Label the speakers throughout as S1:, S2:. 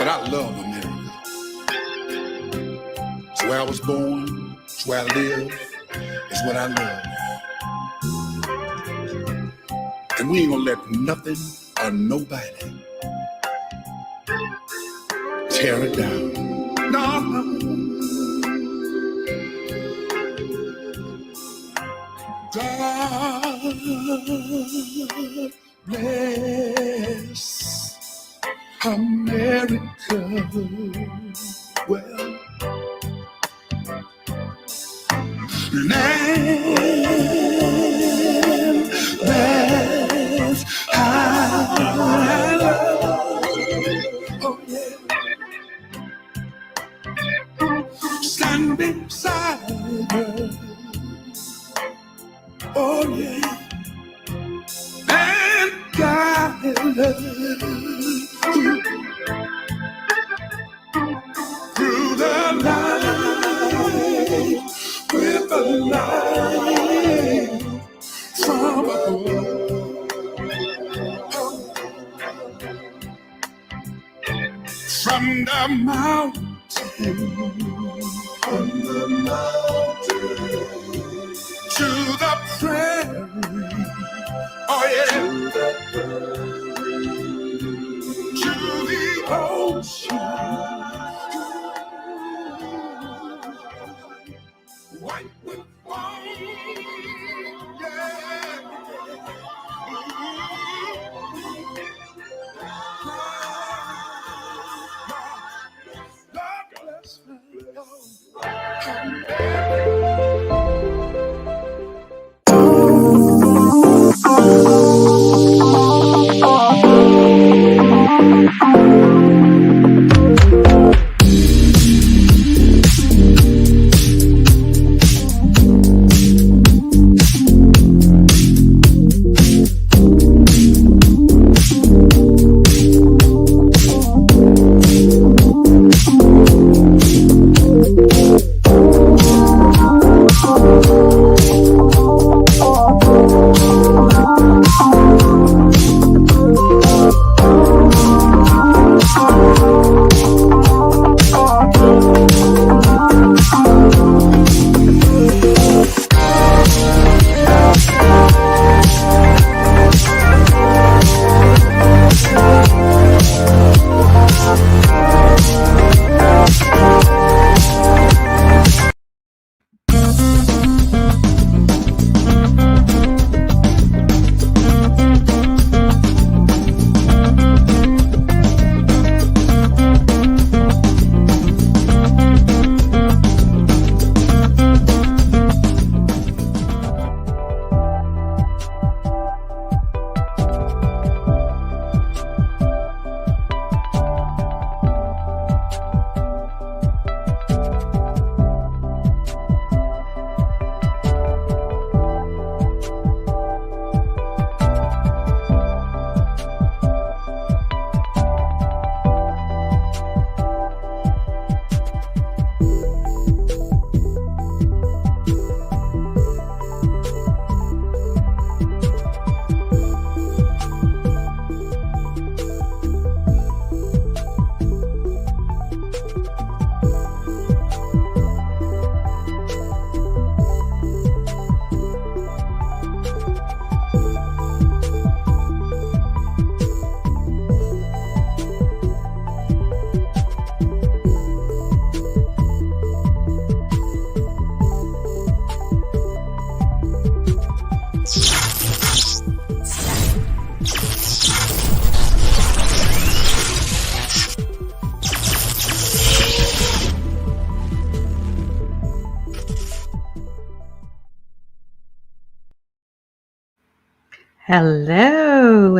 S1: But I love America. It's where I was born, it's where I live, it's what I love. And we ain't gonna let nothing or nobody tear it down. No, no. God bless America. Well, land that's high. Oh yeah. Stand beside her. Oh yeah. And guide her through the night with a light from above. From the mountain, to the prairie, oh yeah, to the ocean, white with foam, yeah. God bless me.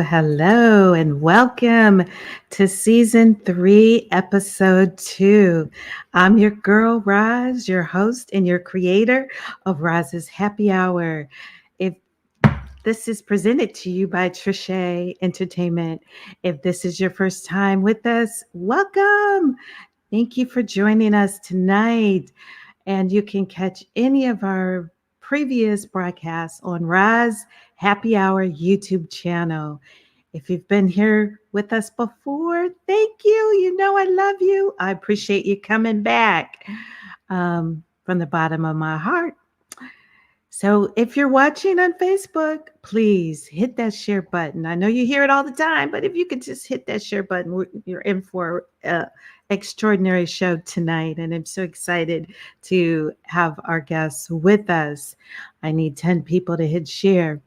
S2: Hello, and welcome to Season 3, Episode 2. I'm your girl, Roz, your host and your creator of Roz's Happy Hour. If this is presented to you by Trisha Entertainment. If this is your first time with us, welcome. Thank you for joining us tonight. And you can catch any of our previous broadcasts on Roz Happy Hour YouTube channel. If you've been here with us before, thank you. You know know I love you. I appreciate you coming back from the bottom of my heart. So if you're watching on Facebook, please hit that share button. I know you hear it all the time, but if you could just hit that share button, you're in for an extraordinary show tonight. And I'm so excited to have our guests with us. I need 10 people to hit share.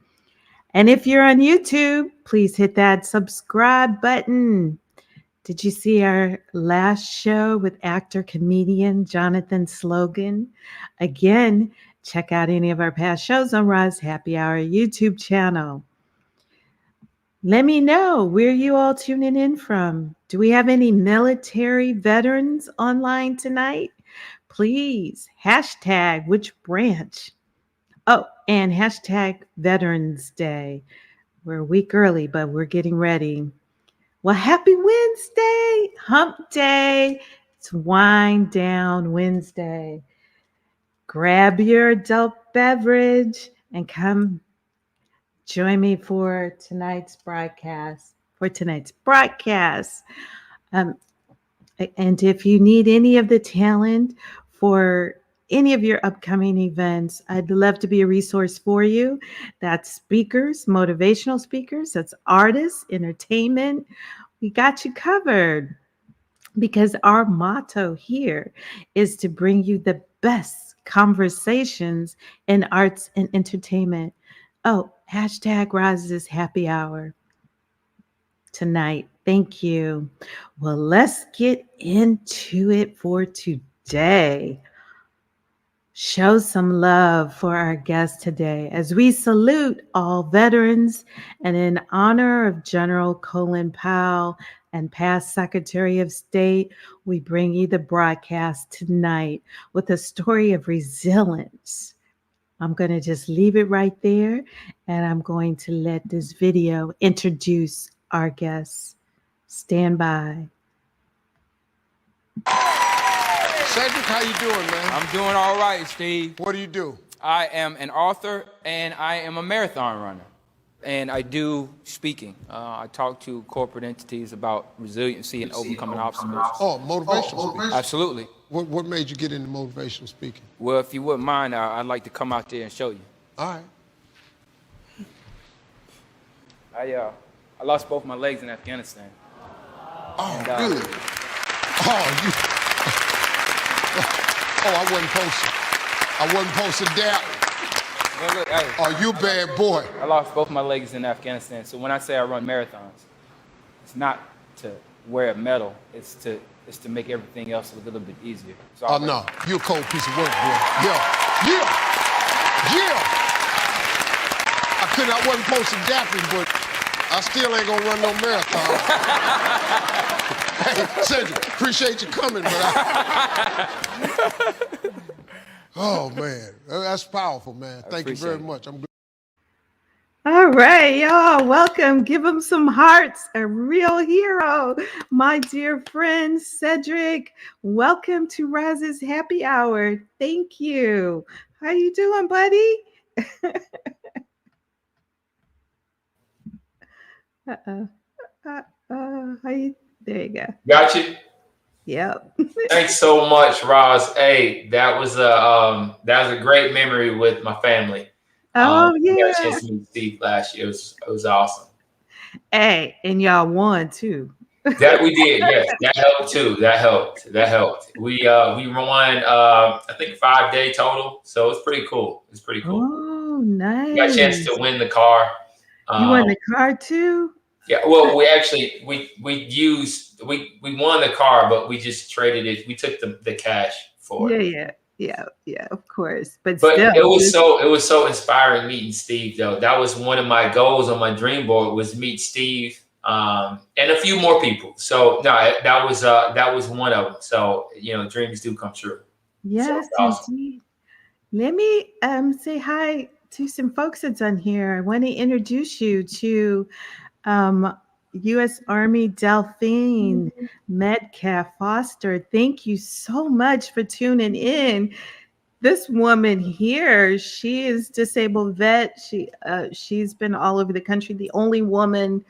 S2: And if you're on YouTube, please hit that subscribe button. Did you see our last show with actor comedian Jonathan Slogan? Again, check out any of our past shows on Roz Happy Hour YouTube channel. Let me know where you all tuning in from. Do we have any military veterans online tonight? Please hashtag which branch. Oh, and hashtag Veterans Day. We're a week early, but we're getting ready. Well, happy Wednesday, hump day. It's wind down Wednesday. Grab your adult beverage and come join me for tonight's broadcast. And if you need any of the talent for any of your upcoming events, I'd love to be a resource for you. That's speakers, motivational speakers, that's artists, entertainment. We got you covered because our motto here is to bring you the best conversations in arts and entertainment. Oh, hashtag Roz's Happy Hour tonight. Thank you. Well, let's get into it for today. Show some love for our guest today as we salute all veterans and in honor of General Colin Powell and past Secretary of State, we bring you the broadcast tonight with a story of resilience. I'm going to just leave it right there and I'm going to let this video introduce our guests. Stand by.
S1: Cedric, how you doing, man?
S3: I'm doing all right, Steve.
S1: What do you do?
S3: I am an author and I am a marathon runner. And I do speaking. I talk to corporate entities about resiliency and overcoming obstacles.
S1: Oh, motivational speaking.
S3: Absolutely.
S1: What made you get into motivational speaking?
S3: Well, if you wouldn't mind, I'd like to come out there and show you.
S1: All right.
S3: I lost both my legs in Afghanistan.
S1: Oh, really? I wasn't supposed to doubt.
S3: Well, look, hey,
S1: Oh, you bad boy.
S3: I lost both my legs in Afghanistan. So when I say I run marathons, it's not to wear a medal. It's to make everything else a little bit easier. So
S1: Oh, no. You a cold piece of work, boy. Yeah. I wasn't supposed to doubt you, but I still ain't gonna run no marathon. Hey, Cedric, appreciate you coming, but Oh, man. That's powerful, man. Thank you very much. I'm glad.
S2: All right, y'all, welcome. Give him some hearts. A real hero, my dear friend Cedric. Welcome to Roz's Happy Hour. Thank you. How you doing, buddy? How you? There you go.
S4: Got you.
S2: Yep.
S4: Thanks so much, Roz. Hey, that was a great memory with my family.
S2: Oh
S4: I
S2: yeah.
S4: got a chance to meet Steve last year. It was awesome.
S2: Hey, and y'all won too.
S4: That we did, yes. That helped too. That helped. We won I think 5-day total. So it's pretty cool.
S2: Oh, nice.
S4: Got a chance to win the car.
S2: You won the car too?
S4: Yeah, well, we actually we won the car, but we just traded it. We took the cash for it.
S2: Yeah, of course. But
S4: But
S2: still,
S4: it was so inspiring meeting Steve though. That was one of my goals on my dream board was meet Steve and a few more people. So no, that was one of them. So dreams do come true.
S2: yes,
S4: So awesome.
S2: indeed. Let me say hi to some folks that's on here. I want to introduce you to U.S. Army Delphine Metcalf Foster. Thank you so much for tuning in. This woman here, she is disabled vet. She's been all over the country. The only woman,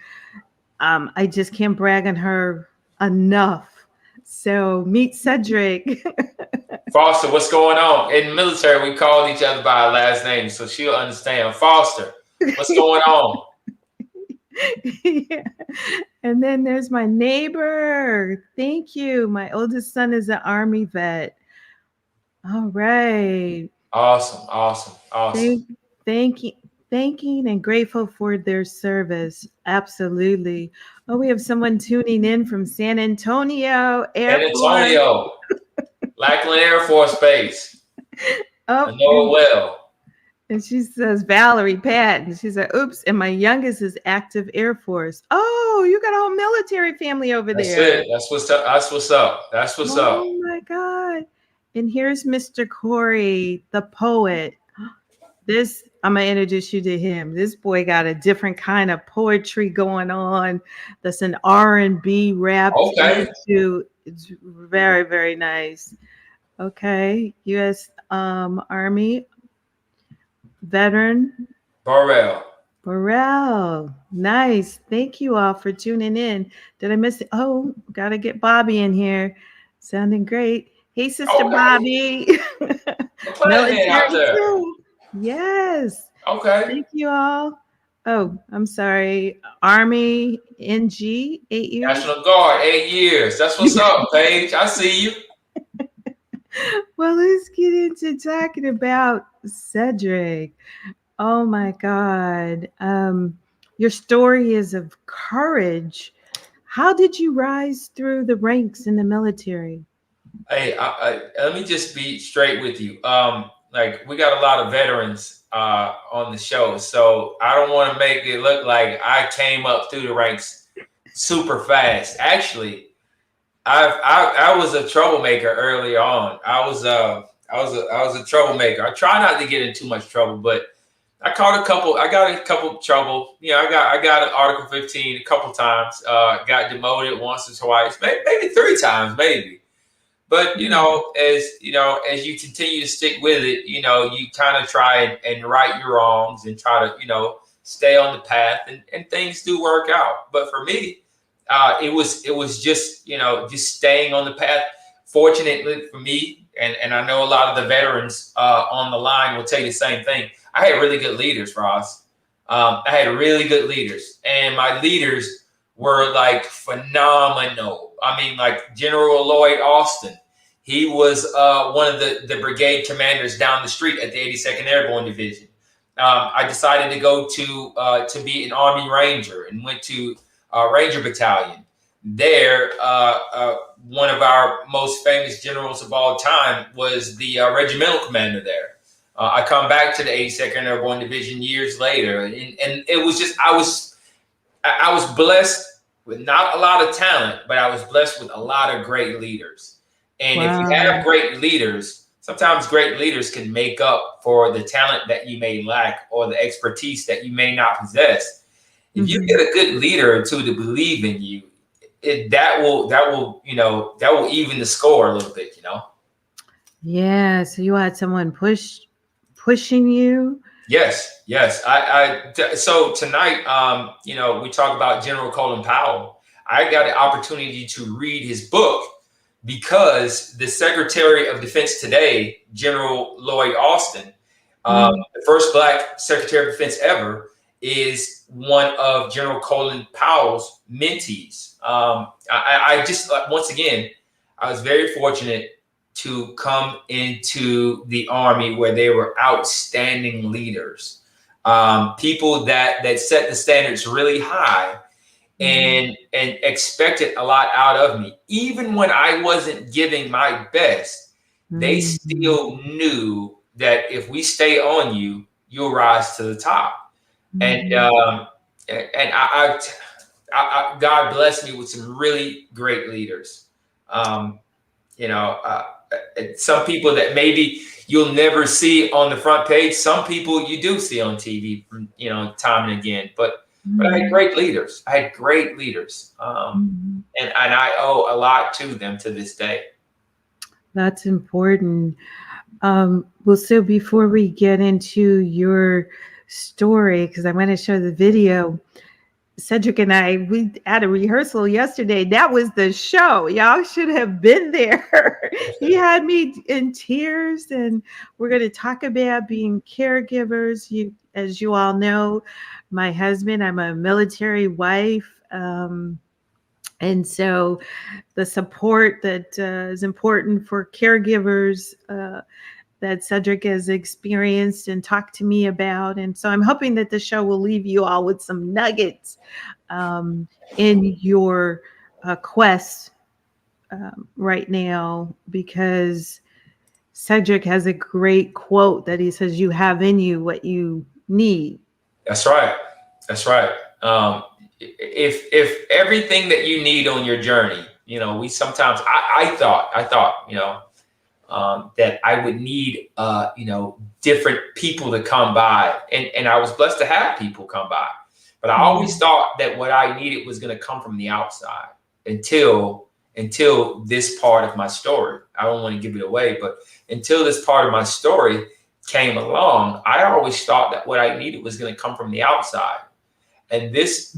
S2: I just can't brag on her enough. So meet Cedric.
S4: Foster, what's going on? In the military, we call each other by our last name, so she'll understand. Foster, what's going on?
S2: Yeah. And then there's my neighbor. Thank you. My oldest son is an Army vet. All right.
S4: Awesome.
S2: Thank you. Thanking and grateful for their service. Absolutely. Oh, we have someone tuning in from San Antonio
S4: San
S2: Airport.
S4: Antonio, Lackland Air Force Base.
S2: Oh,
S4: I know it well.
S2: and she says, Valerie Patton. She said, oops, and my youngest is active Air Force. Oh, you got a whole military family over
S4: That's
S2: there.
S4: it. That's what's up. That's what's up.
S2: Oh my God. And here's Mr. Corey, the poet. This, I'm going to introduce you to him. This boy got a different kind of poetry going on. That's an R&B rap
S4: Okay.
S2: into. It's very, very nice. Okay. U.S. Army veteran. Burrell. Nice. Thank you all for tuning in. Did I miss it? Oh, got to get Bobby in here. Sounding great. Hey, Sister Bobby.
S4: Military out there.
S2: Too. Yes.
S4: Okay.
S2: Thank you all. Oh, I'm sorry. Army NG, 8 years.
S4: National Guard, 8 years. That's what's up, Paige. I see you.
S2: Well, let's get into talking about Cedric. Oh my God. Your story is of courage. How did you rise through the ranks in the military?
S4: Hey, let me just be straight with you. Like we got a lot of veterans on the show, so I don't want to make it look like I came up through the ranks super fast. Actually, I was a troublemaker early on. I was a troublemaker. I try not to get in too much trouble, but I got a couple trouble. I got an Article 15 a couple times. Got demoted once or twice, maybe 3 times, maybe. But as you continue to stick with it, you kind of try and right your wrongs and try to stay on the path, and things do work out. But for me, it was just just staying on the path. Fortunately for me, and I know a lot of the veterans on the line will tell you the same thing. I had really good leaders, Ross. I had really good leaders, and my leaders were like phenomenal. I mean, like General Lloyd Austin. He was one of the brigade commanders down the street at the 82nd Airborne Division. I decided to go to be an Army Ranger and went to Ranger Battalion. There, one of our most famous generals of all time was the regimental commander there. I come back to the 82nd Airborne Division years later, and it was just I was blessed with not a lot of talent, but I was blessed with a lot of great leaders. And if you have great leaders, sometimes great leaders can make up for the talent that you may lack or the expertise that you may not possess. If you get a good leader or two to believe in you, that will even the score a little bit.
S2: Yeah. So you had someone pushing you.
S4: Yes. So tonight, we talk about General Colin Powell. I got the opportunity to read his book because the Secretary of Defense today, General Lloyd Austin, the first Black Secretary of Defense ever, is one of General Colin Powell's mentees. I just, once again, I was very fortunate to come into the Army where they were outstanding leaders, people that set the standards really high and expected a lot out of me. Even when I wasn't giving my best, they still knew that if we stay on you, you'll rise to the top. And I God blessed me with some really great leaders. Some people that maybe you'll never see on the front page. Some people you do see on TV, time and again. But I had great leaders. And I owe a lot to them to this day.
S2: That's important. Well, so before we get into your story, because I want to show the video, Cedric and we had a rehearsal yesterday. That was the show. Y'all should have been there. He had me in tears, and we're going to talk about being caregivers. As you all know, my husband, I'm a military wife. And so the support that is important for caregivers that Cedric has experienced and talked to me about. And so I'm hoping that the show will leave you all with some nuggets in your quest right now, because Cedric has a great quote that he says, "You have in you what you need."
S4: That's right. That's right. If everything that you need on your journey, we sometimes, I thought, that I would need, different people to come by, and I was blessed to have people come by, but I always thought that what I needed was going to come from the outside until this part of my story. I don't want to give it away, but until this part of my story came along, I always thought that what I needed was going to come from the outside. And this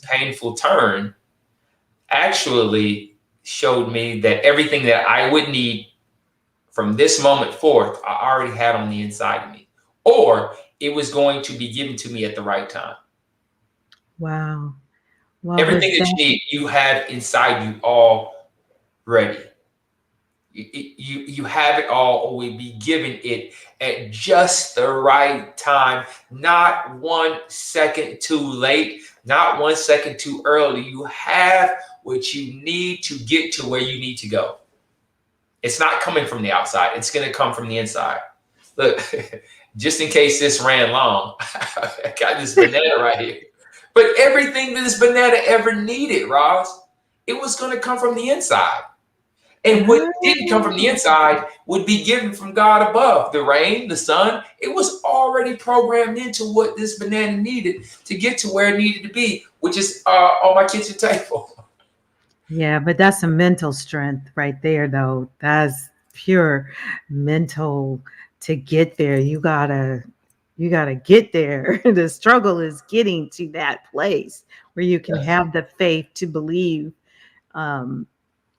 S4: painful turn actually showed me that everything that I would need from this moment forth, I already had on the inside of me, or it was going to be given to me at the right time.
S2: Wow. Well,
S4: everything that you need, you have inside you already. You have it all, or will be given it at just the right time, not 1 second too late, not 1 second too early. You have what you need to get to where you need to go. It's not coming from the outside. It's going to come from the inside. Look, just in case this ran long, I got this banana right here. But everything that this banana ever needed, Roz, it was going to come from the inside. And what didn't come from the inside would be given from God above. The rain, the sun, it was already programmed into what this banana needed to get to where it needed to be, which is on my kitchen table.
S2: Yeah, but that's some mental strength right there, though. That's pure mental to get there. You gotta get there. The struggle is getting to that place where you can have the faith to believe.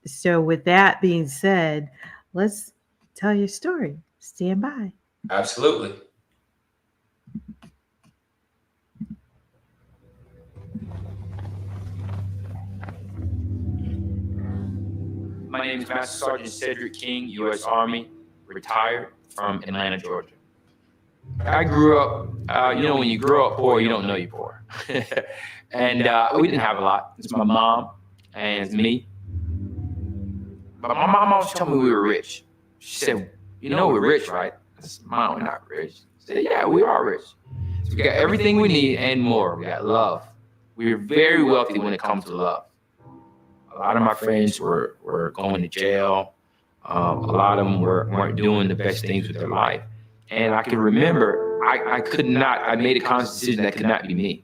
S2: So with that being said, let's tell your story. Stand by.
S4: Absolutely.
S3: My name is Master Sergeant Cedric King, U.S. Army, retired from Atlanta, Georgia. I grew up, when you grow up poor, you don't know you're poor. And we didn't have a lot. It's my mom and it's me. But my mom always told me we were rich. She said, we're rich, right? I said, Mom, we're not rich. She said, yeah, we are rich. So we got everything we need and more. We got love. We were very wealthy when it comes to love. A lot of my friends were going to jail. A lot of them weren't doing the best things with their life. And I can remember I made a conscious decision that could not be me.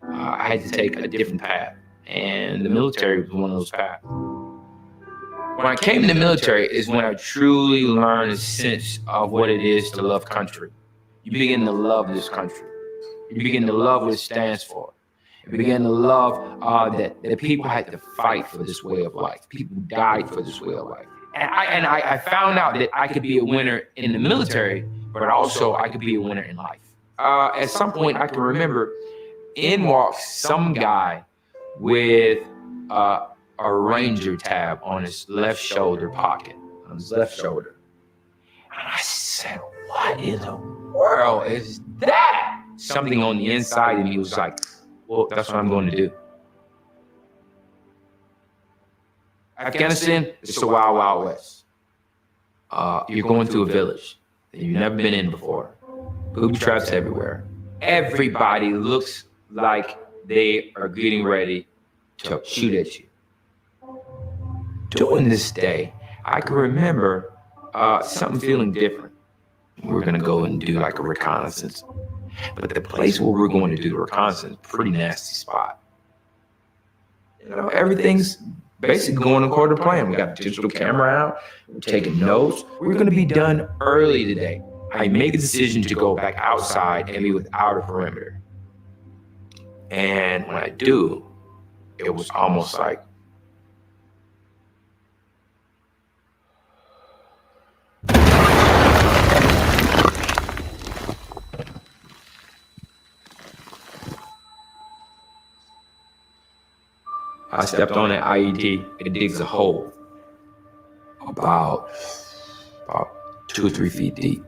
S3: I had to take a different path. And the military was one of those paths. When I came in the military is when I truly learned a sense of what it is to love country. You begin to love this country. You begin to love what it stands for. You begin to love that people had to fight for this way of life. People died for this way of life. And I found out that I could be a winner in the military, but also I could be a winner in life. At some point, I can remember in walks some guy with a Ranger tab on his left shoulder pocket, on his left shoulder. And I said, what in the world is that? Something on the inside of me was like, well, that's what I'm going to do. Afghanistan is the wild, wild west. You're going through a village that you've never been in before. Booby traps everywhere. Everybody looks like they are getting ready to shoot at you. During this day, I can remember something feeling different. We're going to go and do like a reconnaissance. But the place where we're going to do the reconnaissance, pretty nasty spot. Everything's basically going according to plan. We got the digital camera out. We're taking notes. We're going to be done early today. I make a decision to go back outside and be without a perimeter. And when I do, it was almost like I stepped on an IED. It digs a hole about 2 or 3 feet deep.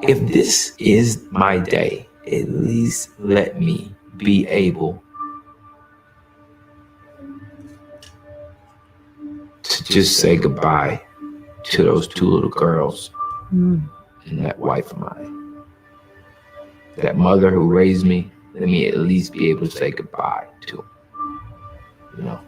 S3: If this is my day, at least let me be able to just say goodbye to those 2 little girls and that wife of mine. That mother who raised me, let me at least be able to say goodbye to them. You know?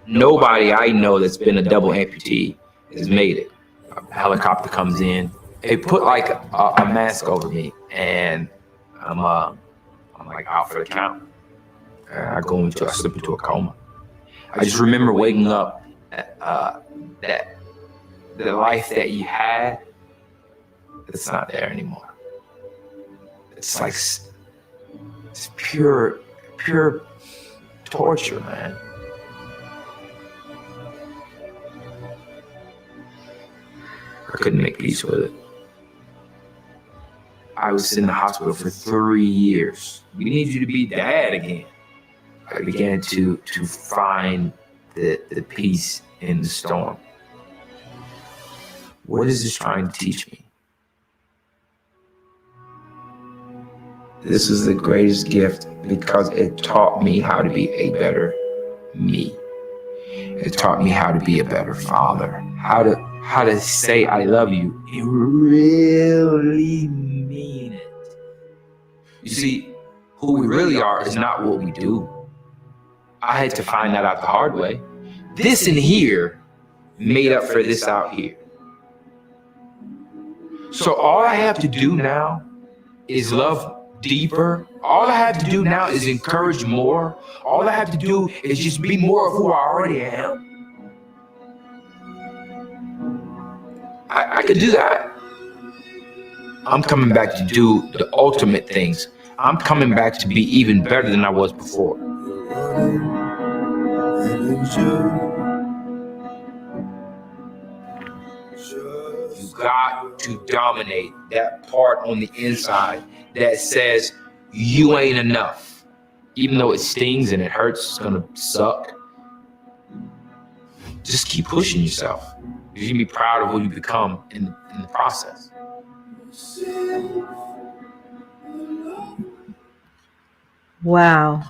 S3: Nobody I know that's been a double amputee has made it. A helicopter comes in. They put like a mask over me, and I'm like out for the count. I slip into a coma. I just remember waking up that the life that you had, it's not there anymore. It's like it's pure torture, man. I couldn't make peace with it. I was in the hospital for 3 years. We need you to be dad again. I began to find the peace in the storm. What is this trying to teach me? This is the greatest gift because it taught me how to be a better me. It taught me how to be a better father, how to say I love you and really mean it. You see, who we really are is not what we do. I had to find that out the hard way. This in here made up for this out here. So all I have to do now is love deeper. All I have to do now is encourage more. All I have to do is just be more of who I already am. I could do that. I'm coming back to do the ultimate things. I'm coming back to be even better than I was before. You got to dominate that part on the inside that says you ain't enough. Even though it stings and it hurts, it's gonna suck. Just keep pushing yourself. You can be proud of who you become in the process.
S2: Wow.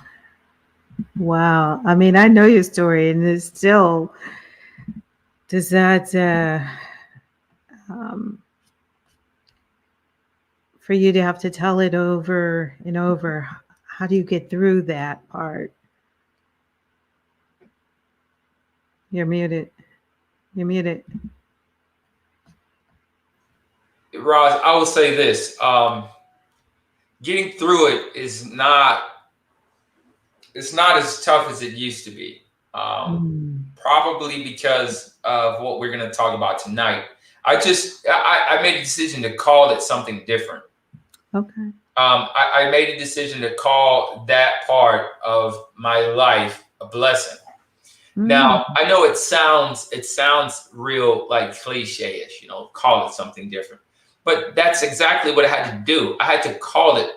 S2: I mean, I know your story, and it's still, does that, for you to have to tell it over and over, how do you get through that part? You're muted.
S4: Roz, I will say this. Getting through it is not as tough as it used to be. Probably because of what we're going to talk about tonight. I made a decision to call it something different.
S2: Okay.
S4: I made a decision to call that part of my life a blessing. Now, I know it sounds real like cliche-ish, call it something different. But that's exactly what I had to do. I had to call it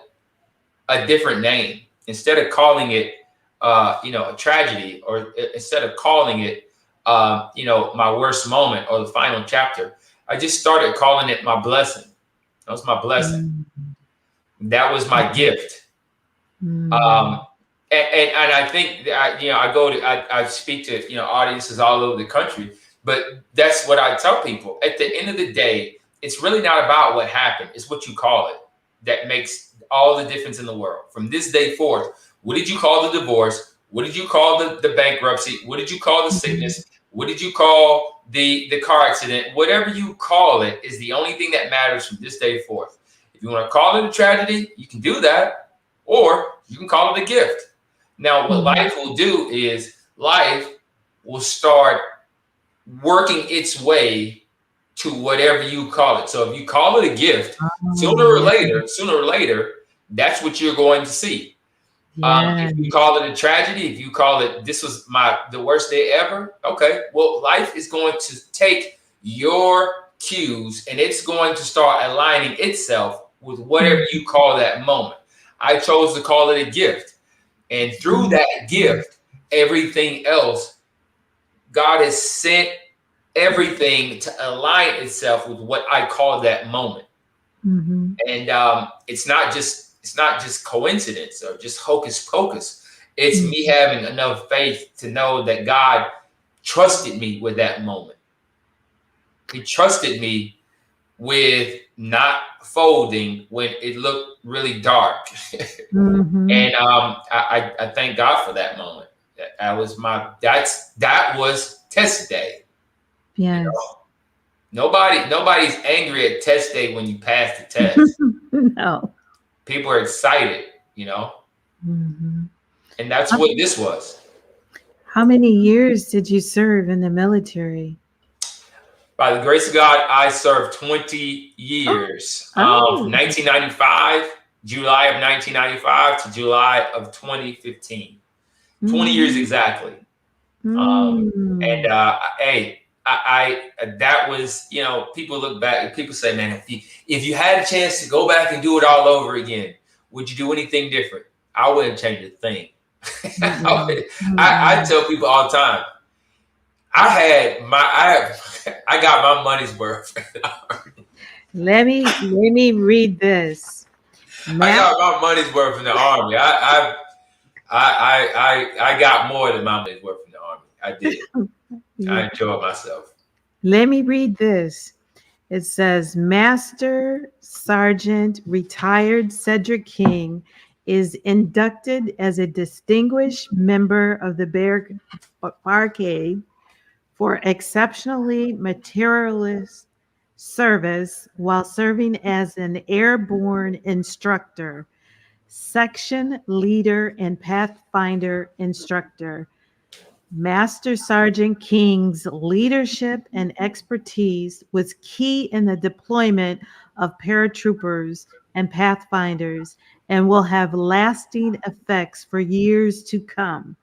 S4: a different name. Instead of calling it a tragedy, or instead of calling it my worst moment or the final chapter, I just started calling it my blessing. That was my blessing. That was my gift. And I think that, I speak to audiences all over the country, but that's what I tell people. At the end of the day, it's really not about what happened. It's what you call it that makes all the difference in the world. From this day forth, what did you call the divorce? What did you call the bankruptcy? What did you call the sickness? What did you call the car accident? Whatever you call it is the only thing that matters from this day forth. If you want to call it a tragedy, you can do that, or you can call it a gift. Now, what life will do is life will start working its way to whatever you call it. So if you call it a gift, sooner or later, that's what you're going to see.
S2: Yes.
S4: If you call it a tragedy, if you call it, this was the worst day ever. Okay, well, life is going to take your cues and it's going to start aligning itself with whatever you call that moment. I chose to call it a gift. And through that gift, everything else, God has sent everything to align itself with what I call that moment.
S2: Mm-hmm.
S4: And it's not just coincidence or just hocus pocus. It's me having enough faith to know that God trusted me with that moment. He trusted me with not folding when it looked really dark. And I thank God for that moment. That was test day.
S2: Yes.
S4: You know? Nobody's angry at test day when you pass the test.
S2: No.
S4: People are excited, you know. And that's what this was.
S2: How many years did you serve in the military?
S4: By the grace of God, I served 20 years. 1995, July of 1995 to July of 2015. 20 years exactly. Hey, that was, you know, people look back and people say, man, if you had a chance to go back and do it all over again, would you do anything different? I wouldn't change a thing. I tell people all the time, I got my money's worth.
S2: Let me read this.
S4: I got my money's worth in the Army. I got more than my money's worth in the Army. I did. I enjoyed myself.
S2: Let me read this. It says, Master Sergeant retired Cedric King is inducted as a distinguished member of the Barricade for exceptionally meritorious service while serving as an airborne instructor, section leader, and Pathfinder instructor. Master Sergeant King's leadership and expertise was key in the deployment of paratroopers and pathfinders and will have lasting effects for years to come.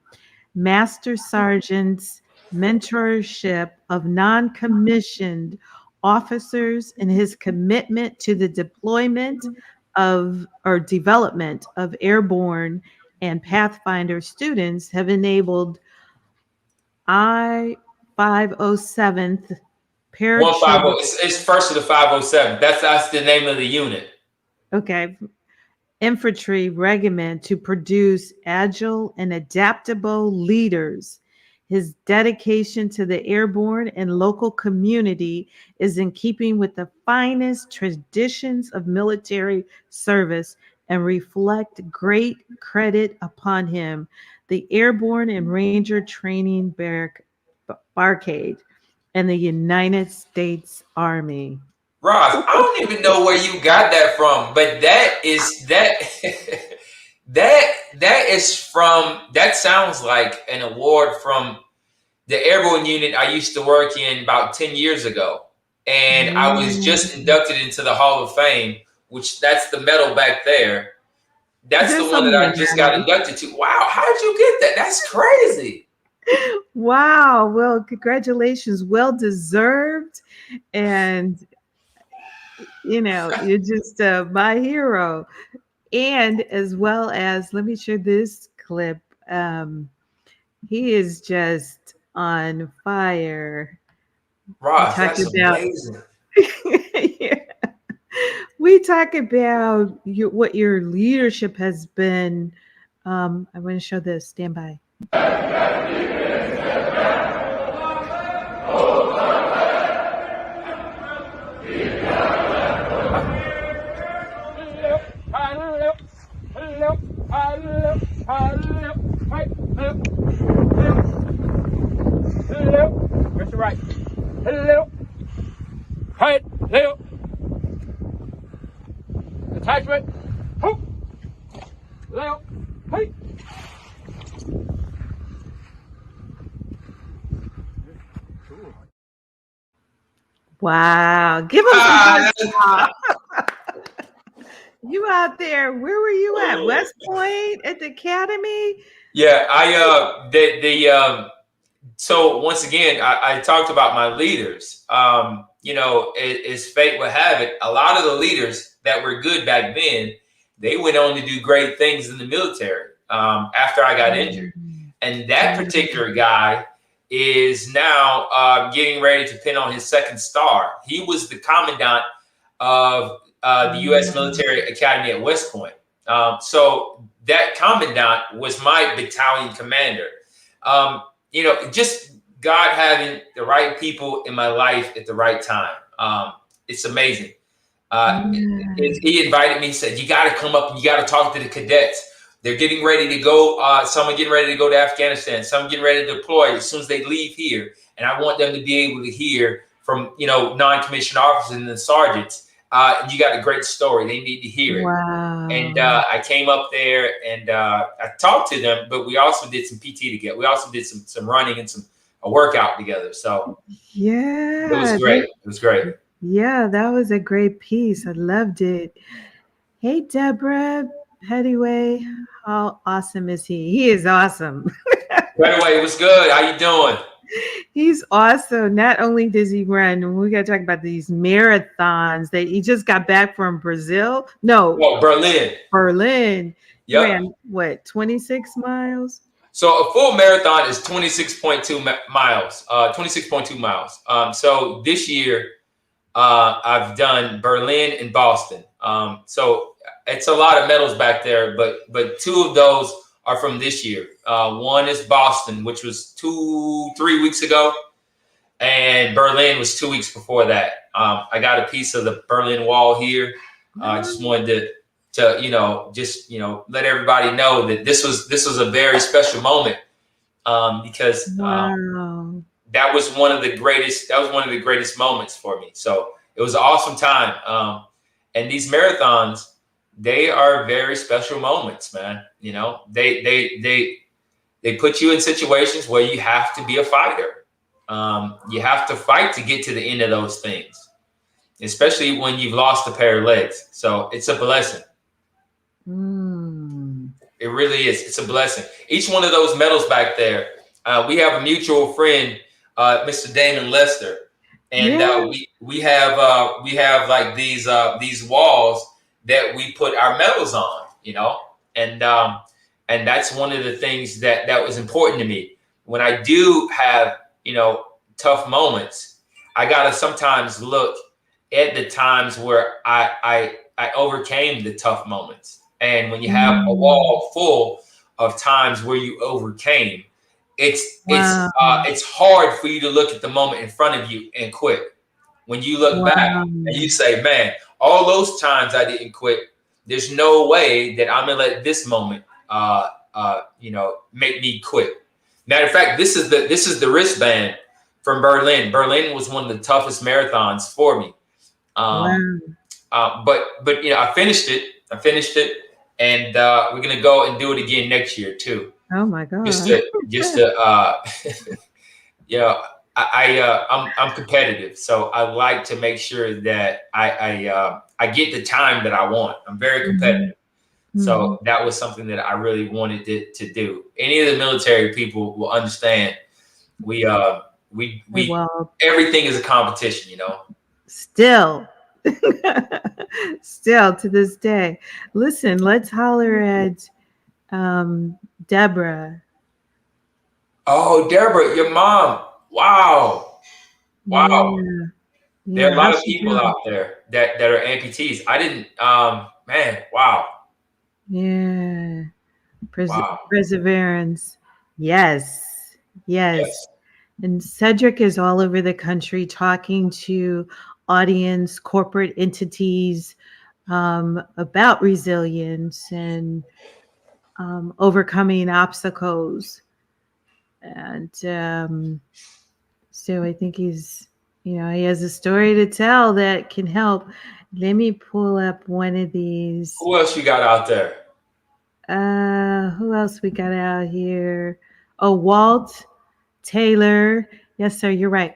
S2: Master Sergeant's mentorship of non-commissioned officers and his commitment to the deployment of or development of airborne and Pathfinder students have enabled I-507th paratroopers.
S4: It's first of the 507. That's the name of the unit.
S2: Okay. Infantry regiment to produce agile and adaptable leaders. His dedication to the airborne and local community is in keeping with the finest traditions of military service and reflect great credit upon him. The Airborne and Ranger Training Barricade and the United States Army.
S4: Ross, I don't even know where you got that from, but that sounds like an award from the airborne unit I used to work in about 10 years ago. And I was just inducted into the Hall of Fame, which that's the medal back there. That's the one that I just got inducted to. Wow, how did you get that? That's crazy.
S2: Wow. Well, congratulations. Well deserved. And you know, you're just my hero. And as well as, let me share this clip. He is just on fire.
S4: Ross, that's amazing.
S2: Yeah. We talk about what your leadership has been. I want to show this. Stand by.
S3: Mr. Right. Hello. Right. Left. Attachment. Hoop. Left. Hey.
S2: Wow. Give him some applause. You out there. Where were you at? West Point at the Academy?
S4: Yeah, so once again, I talked about my leaders. As fate would have it, a lot of the leaders that were good back then, they went on to do great things in the military after I got injured. And that particular guy is now getting ready to pin on his second star. He was the commandant of the U.S. Military Academy at West Point. So that commandant was my battalion commander. Just God having the right people in my life at the right time. It's amazing. He invited me, said, you got to come up and you got to talk to the cadets. They're getting ready to go. Some are getting ready to go to Afghanistan. Some getting ready to deploy as soon as they leave here. And I want them to be able to hear from, non-commissioned officers and the sergeants. You got a great story. They need to hear it.
S2: Wow.
S4: And I came up there and I talked to them, but we also did some PT together. We also did some running and a workout together. So
S2: yeah,
S4: it was great. It was great.
S2: Yeah, that was a great piece. I loved it. Hey, Deborah Pettyway, how awesome is he? He is awesome.
S4: Pettyway, what's good? How you doing?
S2: He's awesome. Not only does he run, we got to talk about these marathons that he just got back from Brazil. No,
S4: Berlin.
S2: Berlin.
S4: Yep.
S2: Ran what, 26 miles?
S4: So a full marathon is 26.2 miles. 26.2 miles. So this year, I've done Berlin and Boston. So it's a lot of medals back there, but two of those are from this year. One is Boston, which was 3 weeks ago, and Berlin was 2 weeks before that. I got a piece of the Berlin Wall here. I just wanted to let everybody know that this was a very special moment because that was one of the greatest moments for me. So it was an awesome time. And these marathons, they are very special moments, man. They put you in situations where you have to be a fighter. You have to fight to get to the end of those things, especially when you've lost a pair of legs. So it's a blessing. It really is. It's a blessing. Each one of those medals back there, we have a mutual friend, Mr. Damon Lester, and we have like these walls that we put our medals on, and that's one of the things that was important to me. When I do have tough moments, I gotta sometimes look at the times where I overcame the tough moments. And when you have a wall full of times where you overcame, it's hard for you to look at the moment in front of you and quit. When you look back and you say, man, all those times I didn't quit, there's no way that I'm gonna let this moment make me quit. Matter of fact, this is the wristband from Berlin. Berlin was one of the toughest marathons for me. But I finished it. And we're gonna go and do it again next year too.
S2: Oh my God!
S4: I'm competitive, so I like to make sure that I get the time that I want. I'm very competitive, so that was something that I really wanted to do. Any of the military people will understand. We everything is a competition,
S2: Still. Still to this day. Listen, let's holler at Deborah.
S4: Oh, Deborah, your mom. Wow.
S2: Yeah.
S4: There are a lot of people out there that are amputees. I didn't, man, wow.
S2: Yeah. Perseverance. Yes. And Cedric is all over the country talking to audience, corporate entities about resilience and overcoming obstacles. And so I think he's, he has a story to tell that can help. Let me pull up one of these.
S4: Who else you got out there?
S2: Who else we got out here? Oh, Walt Taylor. Yes, sir, you're right.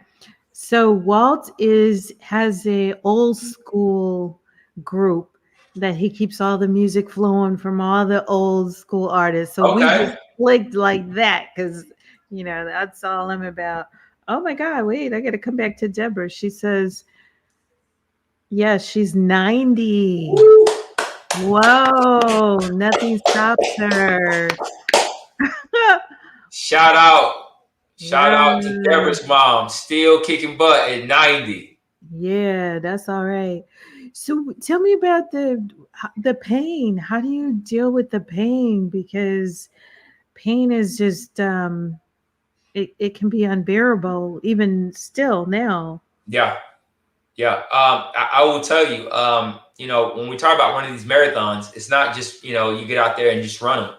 S2: So Walt has a old school group that he keeps all the music flowing from all the old school artists. So we
S4: Okay.
S2: just clicked like that because that's all I'm about. Oh my God, wait, I gotta come back to Deborah. She says, yeah, she's 90. Whoa, nothing stops her.
S4: Shout out. Shout out to
S2: Wow.
S4: Deborah's mom, still kicking butt at 90.
S2: Yeah, that's all right. So tell me about the pain. How do you deal with the pain? Because pain is just it can be unbearable even still now.
S4: Yeah. Yeah. I will tell you, when we talk about running these marathons, it's not just, you get out there and just run them.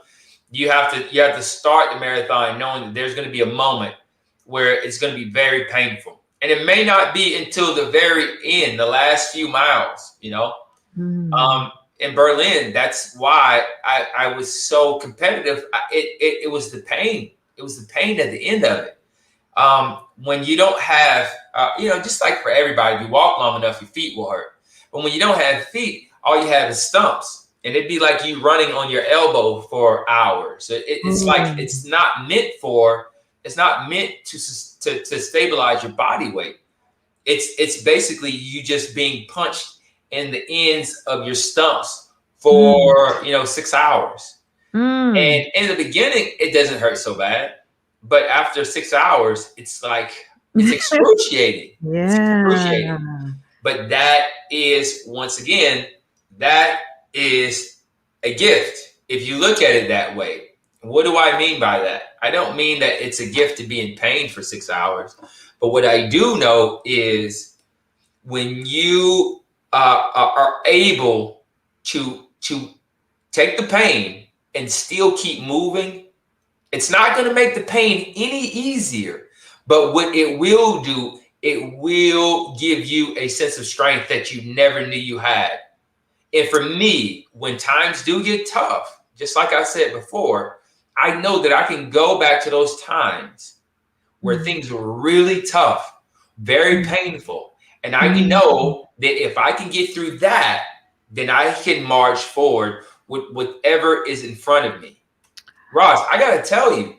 S4: You have to start the marathon knowing that there's going to be a moment where it's going to be very painful. And it may not be until the very end, the last few miles,
S2: Mm.
S4: in Berlin. That's why I was so competitive. It was the pain. It was the pain at the end of it. When you don't have, just like for everybody, if you walk long enough, your feet will hurt. But when you don't have feet, all you have is stumps. And it'd be like you running on your elbow for hours. It's like it's not meant to stabilize your body weight. It's basically you just being punched in the ends of your stumps for 6 hours.
S2: Mm.
S4: And in the beginning, it doesn't hurt so bad. But after 6 hours, it's excruciating. It's
S2: Yeah.
S4: excruciating. But that is, once again, that is a gift. If you look at it that way. What do I mean by that? I don't mean that it's a gift to be in pain for 6 hours. But what I do know is when you are able to take the pain and still keep moving, it's not going to make the pain any easier. But what it will do, it will give you a sense of strength that you never knew you had. And for me, when times do get tough, just like I said before, I know that I can go back to those times where things were really tough, very painful. And I know that if I can get through that, then I can march forward with whatever is in front of me. Ross, I got to tell you,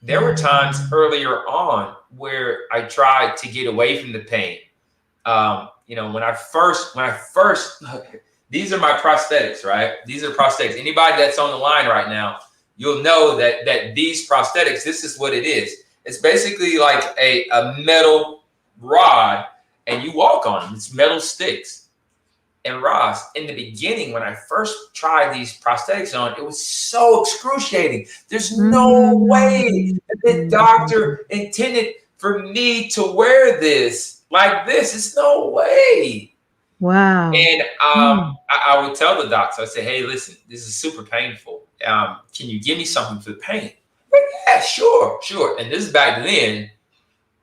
S4: there were times earlier on where I tried to get away from the pain. When I first, these are my prosthetics, right? These are prosthetics. Anybody that's on the line right now, you'll know that these prosthetics, this is what it is. It's basically like a metal rod, and you walk on them. It's metal sticks. And Ross, in the beginning, when I first tried these prosthetics on, it was so excruciating. There's no way that the doctor intended for me to wear this like this. It's no way.
S2: Wow.
S4: And I would tell the doctor, I say, hey, listen, this is super painful. Can you give me something for the pain? Yeah, sure. And this is back then,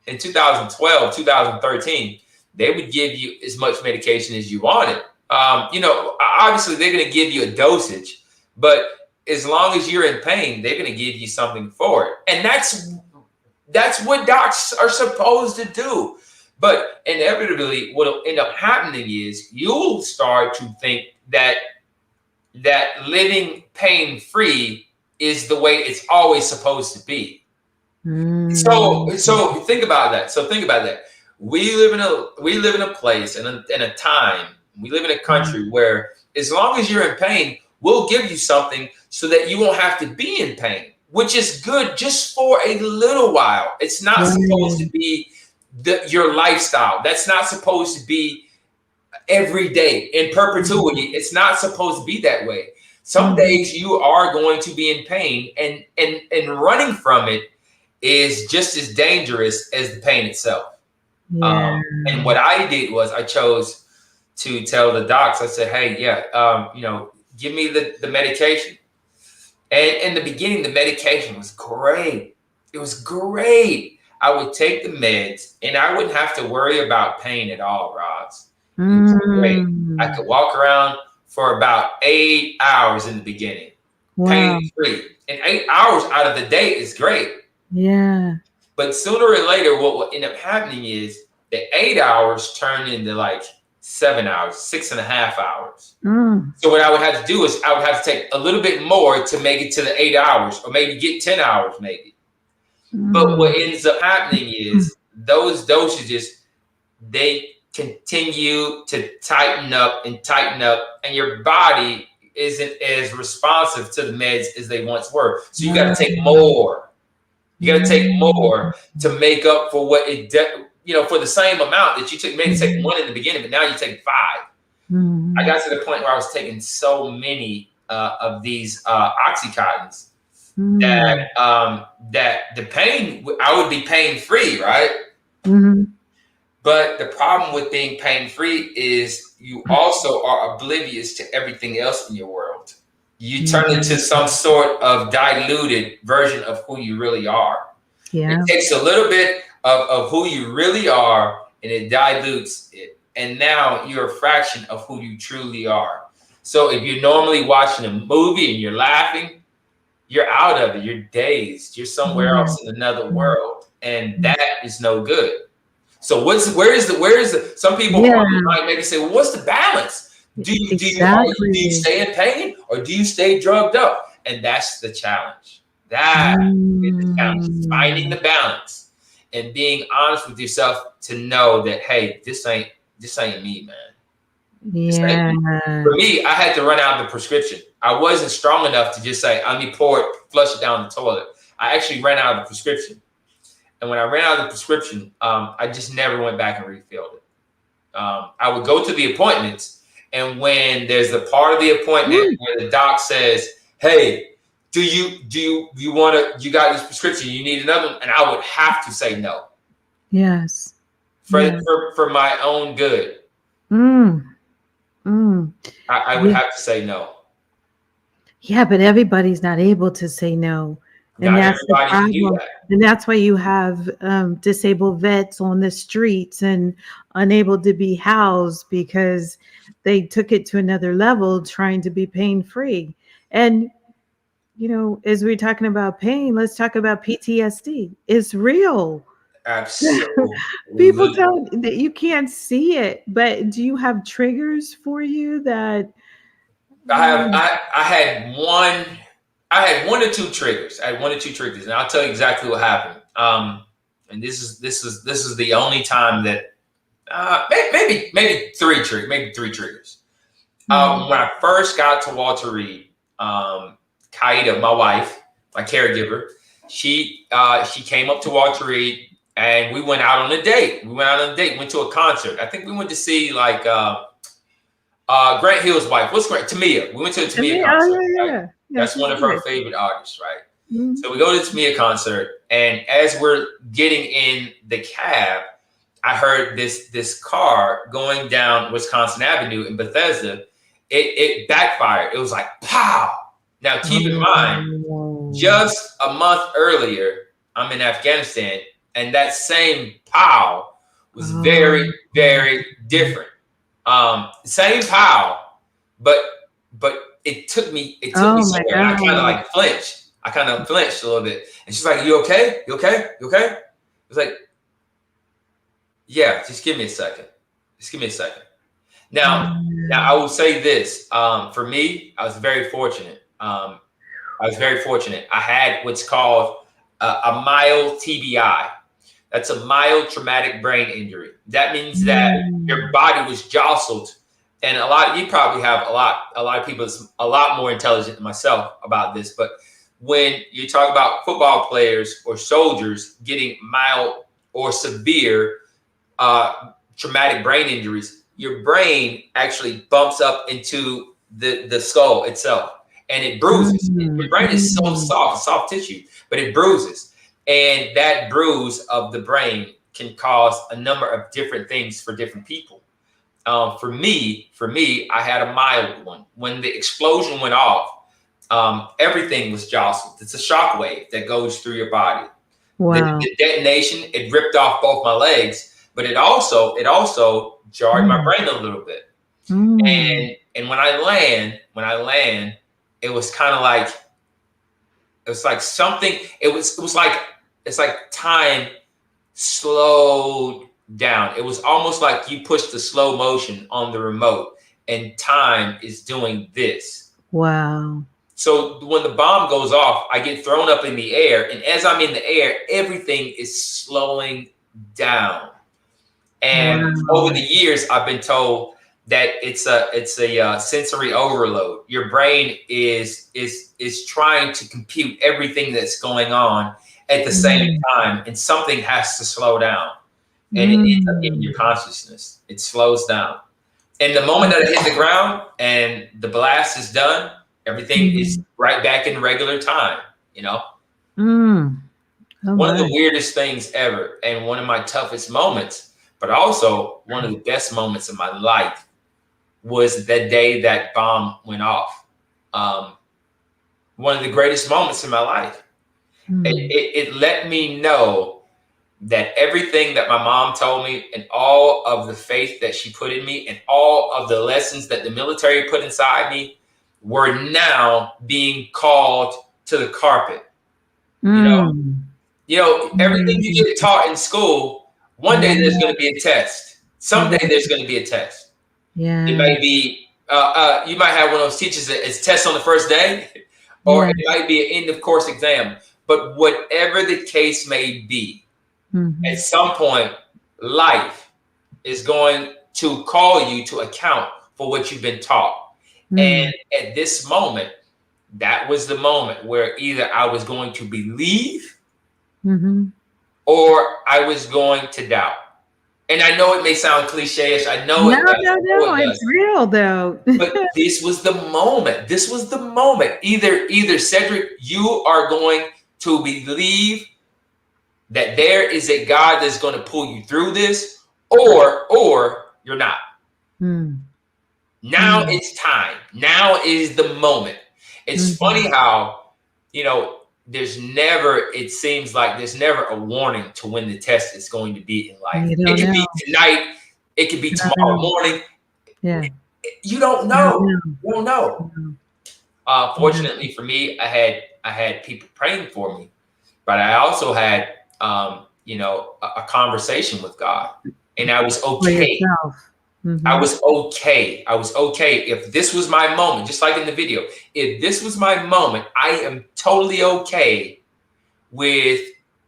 S4: in 2012, 2013, they would give you as much medication as you wanted. Obviously they're going to give you a dosage, but as long as you're in pain, they're going to give you something for it. And that's what docs are supposed to do. But inevitably, what will end up happening is you'll start to think that living pain-free is the way it's always supposed to be. So think about that. We live in a place and a time. We live in a country where as long as you're in pain, we'll give you something so that you won't have to be in pain, which is good just for a little while. It's not supposed to be your lifestyle. That's not supposed to be every day in perpetuity. It's not supposed to be that way. Some days you are going to be in pain, and running from it is just as dangerous as the pain itself.
S2: Yeah.
S4: And what I did was I chose to tell the docs, I said, hey, give me the medication. And in the beginning, the medication was great. It was great. I would take the meds and I wouldn't have to worry about pain at all, Roz. It was great. I could walk around for about 8 hours in the beginning, pain-free. And 8 hours out of the day is great.
S2: Yeah.
S4: But sooner or later, what will end up happening is the 8 hours turned into like 7 hours, 6.5 hours. So what I would have to do is I would have to take a little bit more to make it to the 8 hours, or maybe get 10 hours maybe. But what ends up happening is those dosages, they continue to tighten up, and your body isn't as responsive to the meds as they once were. So you got to take more. You got to take more to make up for what it, for the same amount that you took. Maybe take one in the beginning, but now you take 5. I got to the point where I was taking so many of these Oxycontins that the pain, I would be pain free, right? But the problem with being pain free is you also are oblivious to everything else in your world. You turn into some sort of diluted version of who you really are. It takes a little bit of who you really are, and it dilutes it. And now you're a fraction of who you truly are. So if you're normally watching a movie and you're laughing, you're out of it. You're dazed. You're somewhere else in another world. And that is no good. So where is the some people might maybe say, well, what's the balance? Do you stay in pain, or do you stay drugged up? And that's the challenge. That is the challenge. Finding the balance and being honest with yourself to know that, hey, this ain't me, man. For me, I had to run out the prescription. I wasn't strong enough to just say, let me flush it down the toilet. I actually ran out of the prescription. And when I ran out of the prescription, I just never went back and refilled it. I would go to the appointments, and when there's a part of the appointment where the doc says, hey, do you got this prescription, you need another one? And I would have to say no. Yes. For my own good. I would have to say no.
S2: Yeah, but everybody's not able to say no. And that's the problem. And that's why you have disabled vets on the streets and unable to be housed because they took it to another level trying to be pain-free. And, as we're talking about pain, let's talk about PTSD. It's real.
S4: Absolutely.
S2: People tell that you can't see it, but do you have triggers for you that?
S4: I had one or two triggers. And I'll tell you exactly what happened. And this is the only time that maybe three triggers. When I first got to Walter Reed, Kaida, my wife, my caregiver, she came up to Walter Reed, and we went out on a date. Went to a concert. I think we went to see like Grant Hill's wife. What's Grant? Tamia. We went to a Tamia concert. Right? That's one of her favorite artists, right? So we go to the Tamia concert, and as we're getting in the cab, I heard this car going down Wisconsin Avenue in Bethesda. It backfired. It was like pow. Now keep in mind, just a month earlier, I'm in Afghanistan, and that same pow was very, very different. Same pow, but it took me somewhere. I kind of like flinched. I kind of flinched a little bit. And she's like, you okay? You okay? You okay? I was like, yeah, just give me a second. Now I will say this. For me, I was very fortunate. I had what's called a mild TBI. That's a mild traumatic brain injury. That means that your body was jostled. And you probably have a lot of people that's a lot more intelligent than myself about this. But when you talk about football players or soldiers getting mild or severe traumatic brain injuries, your brain actually bumps up into the skull itself, and it bruises. Your brain is so soft tissue, but it bruises. And that bruise of the brain can cause a number of different things for different people. For me, I had a mild one. When the explosion went off, everything was jostled. It's a shock wave that goes through your body. Wow. The detonation, it ripped off both my legs, but it also jarred my brain a little bit. And when I land, it was kind of like, it was like something, it's like time slowed down. It was almost like you pushed the slow motion on the remote and time is doing this.
S2: Wow.
S4: So when the bomb goes off, I get thrown up in the air. And as I'm in the air, everything is slowing down. And over the years, I've been told that it's a sensory overload. Your brain is trying to compute everything that's going on at the same time, and something has to slow down. And it ends up in your consciousness. It slows down. And the moment that I hit the ground and the blast is done, everything is right back in regular time, you know? One of the weirdest things ever, and one of my toughest moments, but also one of the best moments of my life, was the day that bomb went off. One of the greatest moments in my life. It let me know that everything that my mom told me and all of the faith that she put in me and all of the lessons that the military put inside me were now being called to the carpet. You know, everything you get taught in school, one day there's going to be a test. Someday there's going to be a test. It might be, you might have one of those teachers that it's test on the first day, or it might be an end of course exam. But whatever the case may be, at some point, life is going to call you to account for what you've been taught. And at this moment, that was the moment where either I was going to believe or I was going to doubt. And I know it may sound cliche-ish. I know
S2: no, it's real though.
S4: But this was the moment. This was the moment. Either Cedric, you are going to believe that there is a God that's going to pull you through this, or you're not. Now it's time. Now is the moment. It's funny how, you know, it seems like there's never a warning to when the test is going to be in life. It could be tonight. It could be tomorrow morning. You don't know. You don't know. Fortunately for me, I had people praying for me, but I also had, you know, a conversation with God, and I was okay. I was okay. I was okay. If this was my moment, just like in the video, if this was my moment, I am totally okay with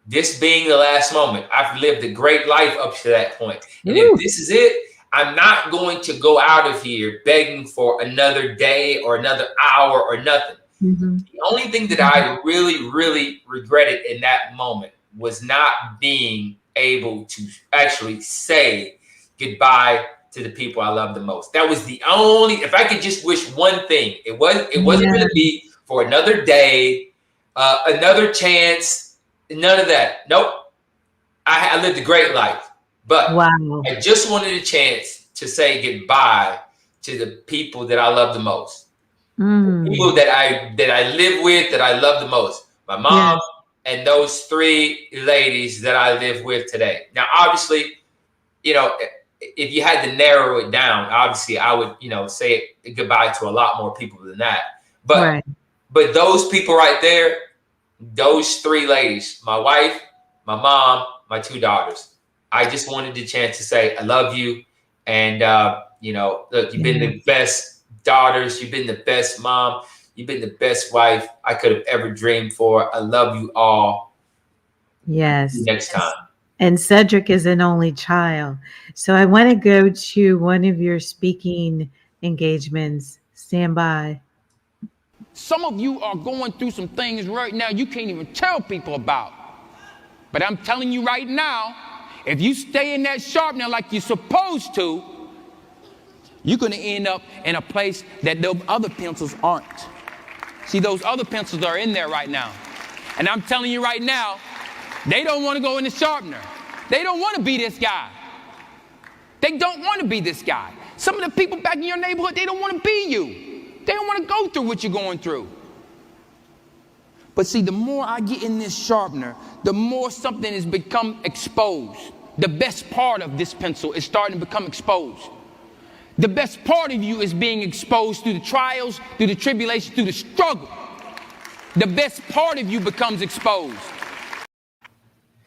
S4: this being the last moment. I've lived a great life up to that point. And if this is it, I'm not going to go out of here begging for another day or another hour or nothing. The only thing that I really, really regretted in that moment was not being able to actually say goodbye to the people I love the most. That was the only, if I could just wish one thing, it wasn't going to be for another day, another chance, none of that. Nope. I lived a great life, but I just wanted a chance to say goodbye to the people that I love the most. People that I live with, that I love the most. My mom and those three ladies that I live with today. Now, obviously, you know, if you had to narrow it down, obviously I would, you know, say goodbye to a lot more people than that. But but those people right there, those three ladies, my wife, my mom, my two daughters, I just wanted the chance to say I love you. And you know, look, you've been the best daughters, you've been the best mom, you've been the best wife I could have ever dreamed for. I love you all.
S2: Yes.
S4: Next time.
S2: And Cedric is an only child. So I want to go to one of your speaking engagements. Stand by.
S5: Some of you are going through some things right now you can't even tell people about. But I'm telling you right now, if you stay in that sharpener like you're supposed to, you're going to end up in a place that the other pencils aren't. See, those other pencils are in there right now. And I'm telling you right now, they don't want to go in the sharpener. They don't want to be this guy. They don't want to be this guy. Some of the people back in your neighborhood, they don't want to be you. They don't want to go through what you're going through. But see, the more I get in this sharpener, the more something has become exposed. The best part of this pencil is starting to become exposed. The best part of you is being exposed through the trials, through the tribulation, through the struggle. The best part of you becomes exposed.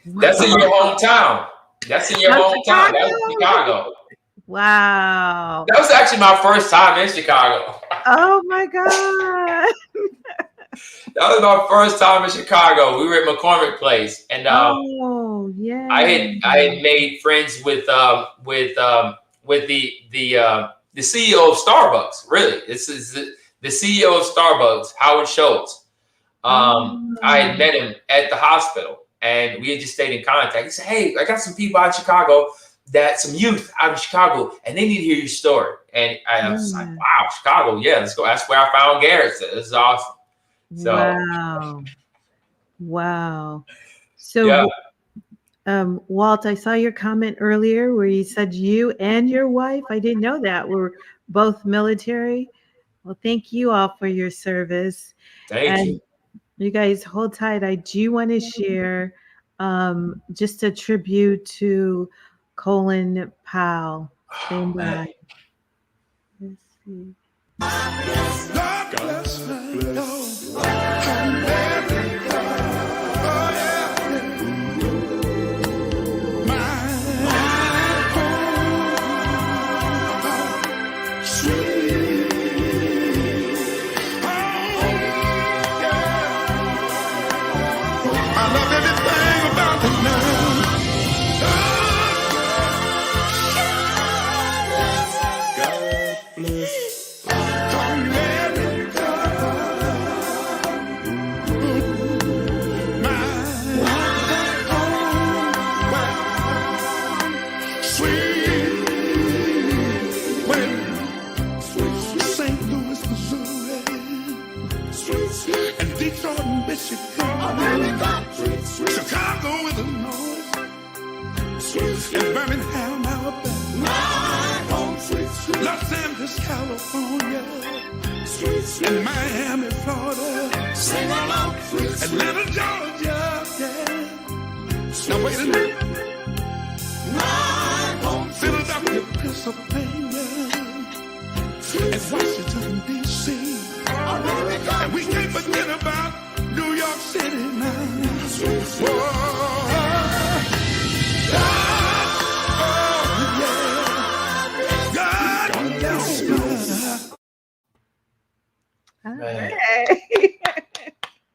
S4: That's in your hometown. That's in your
S2: From
S4: hometown. That was Chicago.
S2: Wow.
S4: That was actually my first time in Chicago.
S2: Oh my God.
S4: That was my first time in Chicago. We were at McCormick Place, and
S2: Oh yeah.
S4: I had made friends with the CEO of Starbucks. Really, this is the CEO of Starbucks, Howard Schultz. I had met him at the hospital, and we had just stayed in contact. He said, "Hey, I got some people out of Chicago, some youth out of Chicago, and they need to hear your story." And I was like, "Wow, Chicago, yeah, let's go." That's where I found Garrett. This is awesome. So,
S2: wow. So,
S4: yeah.
S2: Walt, I saw your comment earlier where you said you and your wife, I didn't know that, were both military. Well, thank you all for your service.
S4: Thank you.
S2: You guys hold tight. I do want to share just a tribute to Colin Powell. Stand by. Let's see.
S6: God bless America. Chicago, Illinois, and Birmingham, Alabama, Los Angeles, California, and Miami, Florida, Atlanta, Georgia, yeah. Now wait a minute. Philadelphia, Pennsylvania, and Washington, D.C. And we can't forget about New York City now.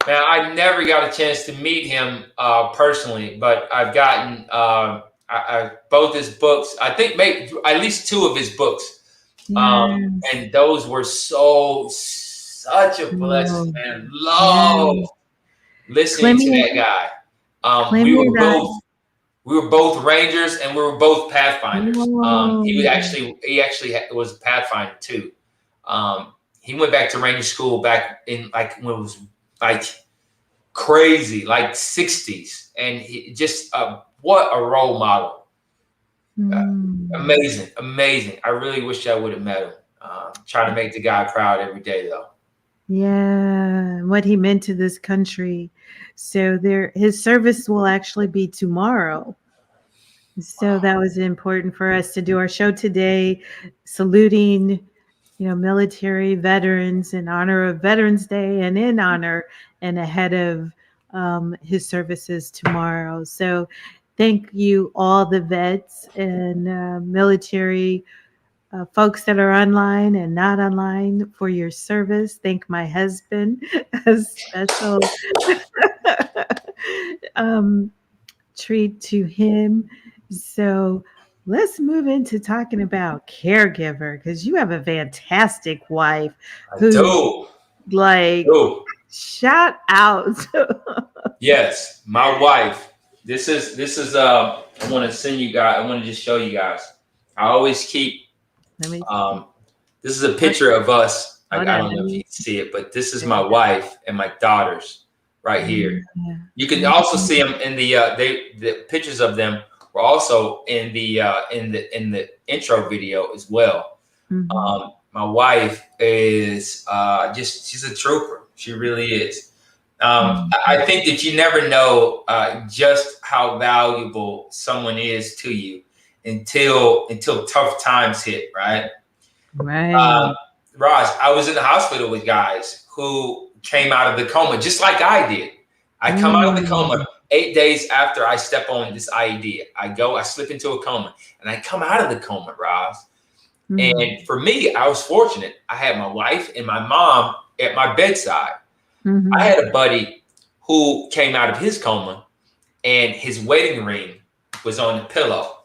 S4: Man, I never got a chance to meet him personally, but I've gotten both his books. I think maybe at least two of his books, and those were such a blessing, man. Love listening to that guy. We were both Rangers and we were both Pathfinders. He was a Pathfinder too. He went back to Ranger school back in when it was crazy, 60s, and he just what a role model. Amazing. I really wish I would have met him. Trying to make the guy proud every day though.
S2: Yeah, what he meant to this country. So his service will actually be tomorrow. So that was important for us to do our show today, saluting, military veterans in honor of Veterans Day and in honor and ahead of his services tomorrow. So thank you, all the vets and military folks that are online and not online for your service. Thank my husband, a special treat to him. So let's move into talking about caregiver, because you have a fantastic wife. Shout out.
S4: Yes, my wife. This is I want to send you guys. I want to just show you guys. I always keep. This is a picture of us. I don't know if you can see it, but this is my wife and my daughters right here. Yeah. You can also see them in the pictures of them were also in the intro video as well. Mm-hmm. My wife is she's a trooper. She really is. I think that you never know just how valuable someone is to you until tough times hit, right?
S2: Right.
S4: Roz, I was in the hospital with guys who came out of the coma just like I did. I come out of the coma 8 days after I step on this IED, I slip into a coma, and I come out of the coma, Roz.
S2: Mm-hmm.
S4: And for me, I was fortunate. I had my wife and my mom at my bedside.
S2: Mm-hmm.
S4: I had a buddy who came out of his coma, and his wedding ring was on the pillow.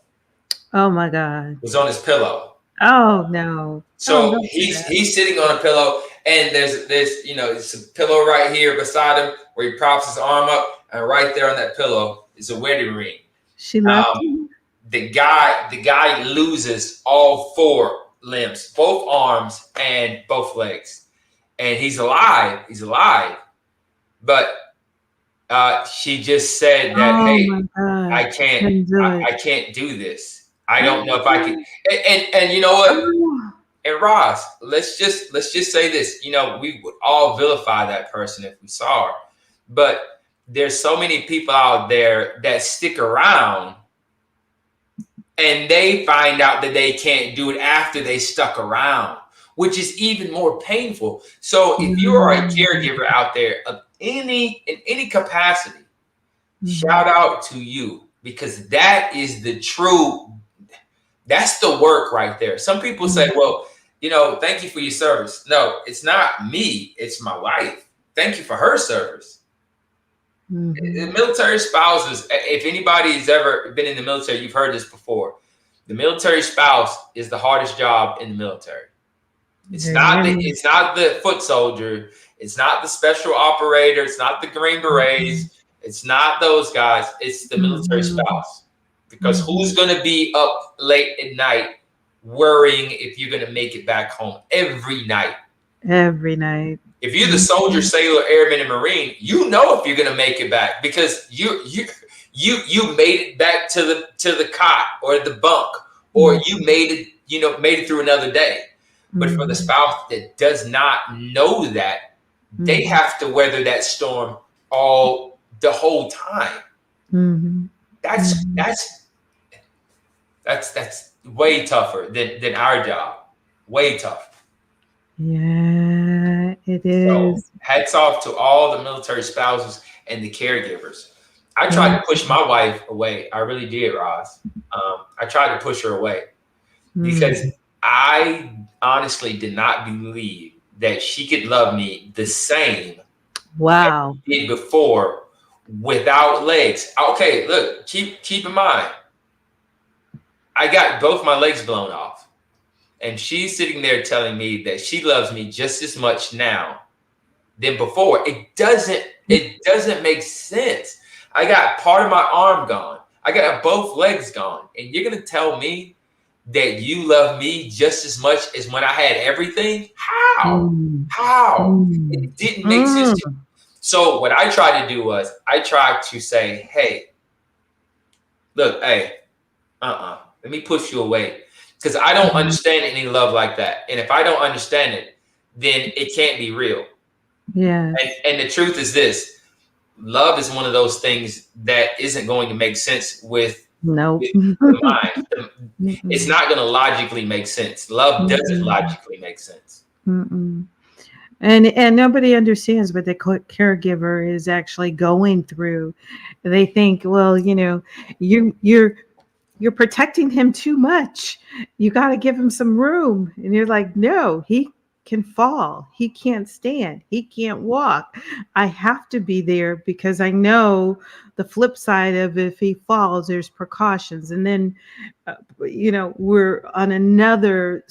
S2: Oh my God.
S4: Was on his pillow.
S2: Oh no.
S4: So
S2: don't do
S4: he's
S2: that.
S4: he's sitting on a pillow, and there's it's a pillow right here beside him where he props his arm up, and right there on that pillow is a wedding ring.
S2: She left you?
S4: The guy loses all 4 limbs, both arms and both legs, and he's alive. He's alive, but she just said that,
S2: Oh
S4: hey,
S2: my God.
S4: I can't do this. I don't know if I can. And you know what?
S2: Oh.
S4: And Roz, let's just say this. We would all vilify that person if we saw her, but there's so many people out there that stick around, and they find out that they can't do it after they stuck around, which is even more painful. So if you are a caregiver out there of in any capacity, shout out to you, because that is that's the work right there. Some people say, well, thank you for your service. No, it's not me. It's my wife. Thank you for her service.
S2: Mm-hmm.
S4: The military spouses, if anybody has ever been in the military, you've heard this before. The military spouse is the hardest job in the military. It's not the foot soldier. It's not the special operator. It's not the Green Berets. It's not those guys. It's the military spouse. Because who's going to be up late at night worrying if you're going to make it back home every night?
S2: Every night.
S4: If you're the soldier, sailor, airman, and Marine, you know if you're going to make it back, because you made it back to the cot or the bunk, or you made it through another day. But for the spouse that does not know that, they have to weather that storm the whole time.
S2: Mm-hmm.
S4: That's way tougher than our job. Way tougher.
S2: Yeah, it is.
S4: So hats off to all the military spouses and the caregivers. I tried to push my wife away. I really did, Roz. I tried to push her away because I honestly did not believe that she could love me the same
S2: Wow.
S4: as she did before without legs. Okay, look, keep in mind, I got both my legs blown off. And she's sitting there telling me that she loves me just as much now than before. It doesn't make sense. I got part of my arm gone. I got both legs gone. And you're going to tell me that you love me just as much as when I had everything? How? How? It didn't make sense to me. So what I tried to do was I tried to say, hey, look, hey, let me push you away. Because I don't understand any love like that. And if I don't understand it, then it can't be real.
S2: Yeah.
S4: And the truth is this. Love is one of those things that isn't going to make sense with the mind. It's not going to logically make sense. Love doesn't logically make sense.
S2: And nobody understands what the caregiver is actually going through. They think, well, you're protecting him too much. You got to give him some room. And you're like, no, he can fall. He can't stand. He can't walk. I have to be there because I know the flip side of if he falls, there's precautions. And then, we're on another.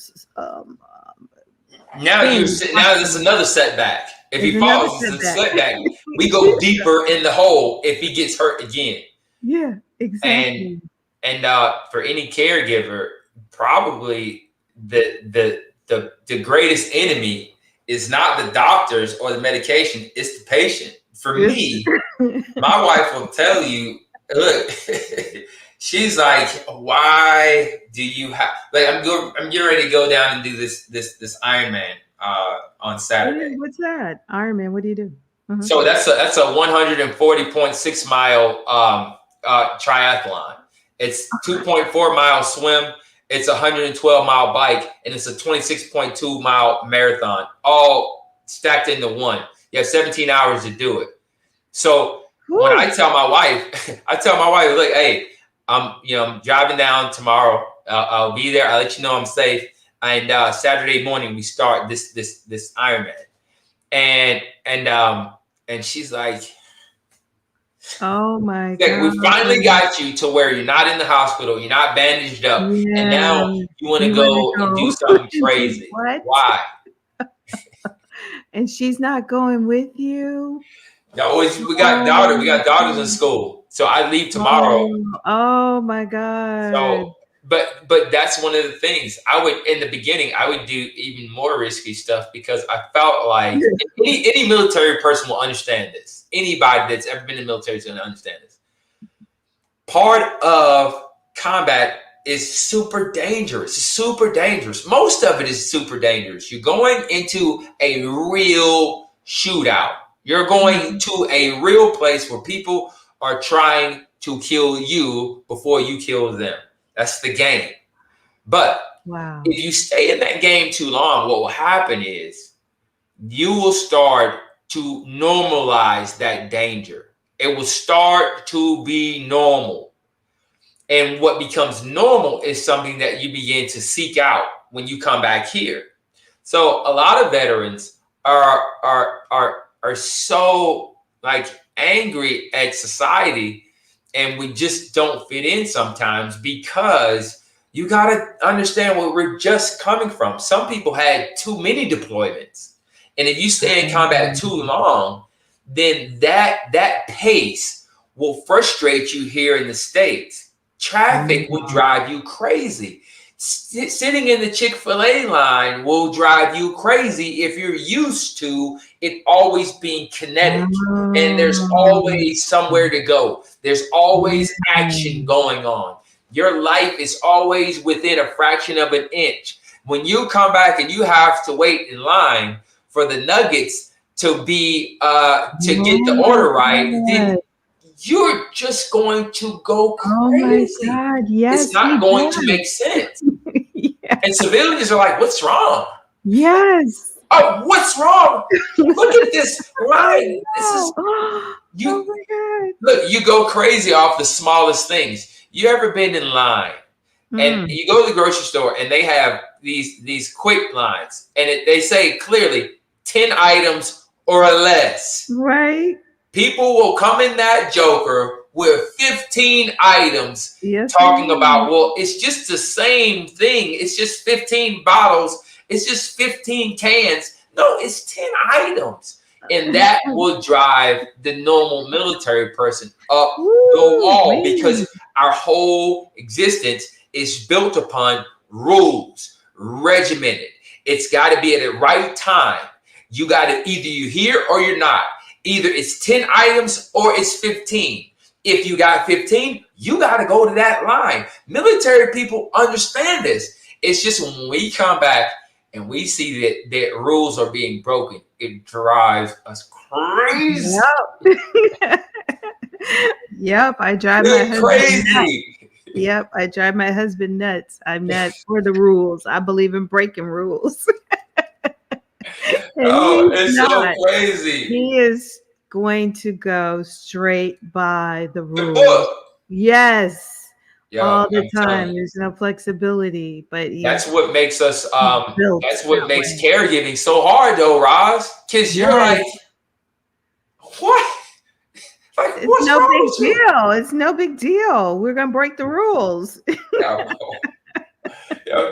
S4: Now there's another setback. If he falls, it's a setback. We go deeper in the hole if he gets hurt again.
S2: Yeah, exactly.
S4: And for any caregiver, probably the greatest enemy is not the doctors or the medication, it's the patient. For me, my wife will tell you, look, she's like, why do you have I'm getting ready to go down and do this Ironman on Saturday.
S2: What's that? Ironman, what do you do?
S4: So that's a 140.6 mile triathlon. It's 2.4 mile swim. It's a 112 mile bike, and it's a 26.2 mile marathon, all stacked into one. You have 17 hours to do it. So when I tell my wife, look, hey, I'm driving down tomorrow. I'll be there. I'll let you know I'm safe. And Saturday morning we start this Ironman. And she's like,
S2: oh my
S4: like,
S2: God.
S4: we finally got you to where you're not in the hospital, you're not bandaged up, and now you want to go and do something crazy.
S2: What?
S4: Why?
S2: And she's not going with you?
S4: No, we got daughters in school, so I leave tomorrow.
S2: Oh my God.
S4: So, but that's one of the things in the beginning, I would do even more risky stuff because I felt like any military person will understand this. Anybody that's ever been in the military is going to understand this. Part of combat is super dangerous. Super dangerous. Most of it is super dangerous. You're going into a real shootout. You're going to a real place where people are trying to kill you before you kill them. That's the game. But if you stay in that game too long, what will happen is you will start to normalize that danger. It will start to be normal. And what becomes normal is something that you begin to seek out when you come back here. So a lot of veterans are so like angry at society, and we just don't fit in sometimes because you got to understand where we're just coming from. Some people had too many deployments. And if you stay in combat too long, then that pace will frustrate you here in the States. Traffic will drive you crazy. Sitting in the Chick-fil-A line will drive you crazy if you're used to it always being kinetic. And there's always somewhere to go. There's always action going on. Your life is always within a fraction of an inch. When you come back and you have to wait in line for the nuggets to be to get the order right, then you're just going to go crazy.
S2: Oh my God, yes.
S4: It's not going to make sense. Yes. And civilians are like, what's wrong?
S2: Yes.
S4: Oh, what's wrong? Look at this line. This is you.
S2: Oh my God.
S4: Look, you go crazy off the smallest things. You ever been in line and you go to the grocery store and they have these quick lines and they say clearly 10 items or less.
S2: Right.
S4: People will come in that joker with 15 items talking about, well, it's just the same thing. It's just 15 bottles. It's just 15 cans. No, it's 10 items. And that will drive the normal military person up the wall because our whole existence is built upon rules, regimented. It's got to be at the right time. You got to either you're here or you're not. Either it's 10 items or it's 15. If you got 15, you got to go to that line. Military people understand this. It's just when we come back and we see that rules are being broken, it drives us crazy.
S2: Yep. Yep, I drive my husband crazy. Yep, I drive my husband nuts. I'm not for the rules. I believe in breaking rules.
S4: Oh, it's so crazy.
S2: He is going to go straight by the rules.
S4: The book.
S2: Yes.
S4: Yo,
S2: all the time. There's no flexibility, but
S4: that's what makes us that's what makes caregiving so hard though, Roz. Because you're like, what? Like,
S2: it's no big deal. It's no big deal. We're gonna break the rules.
S4: Yo,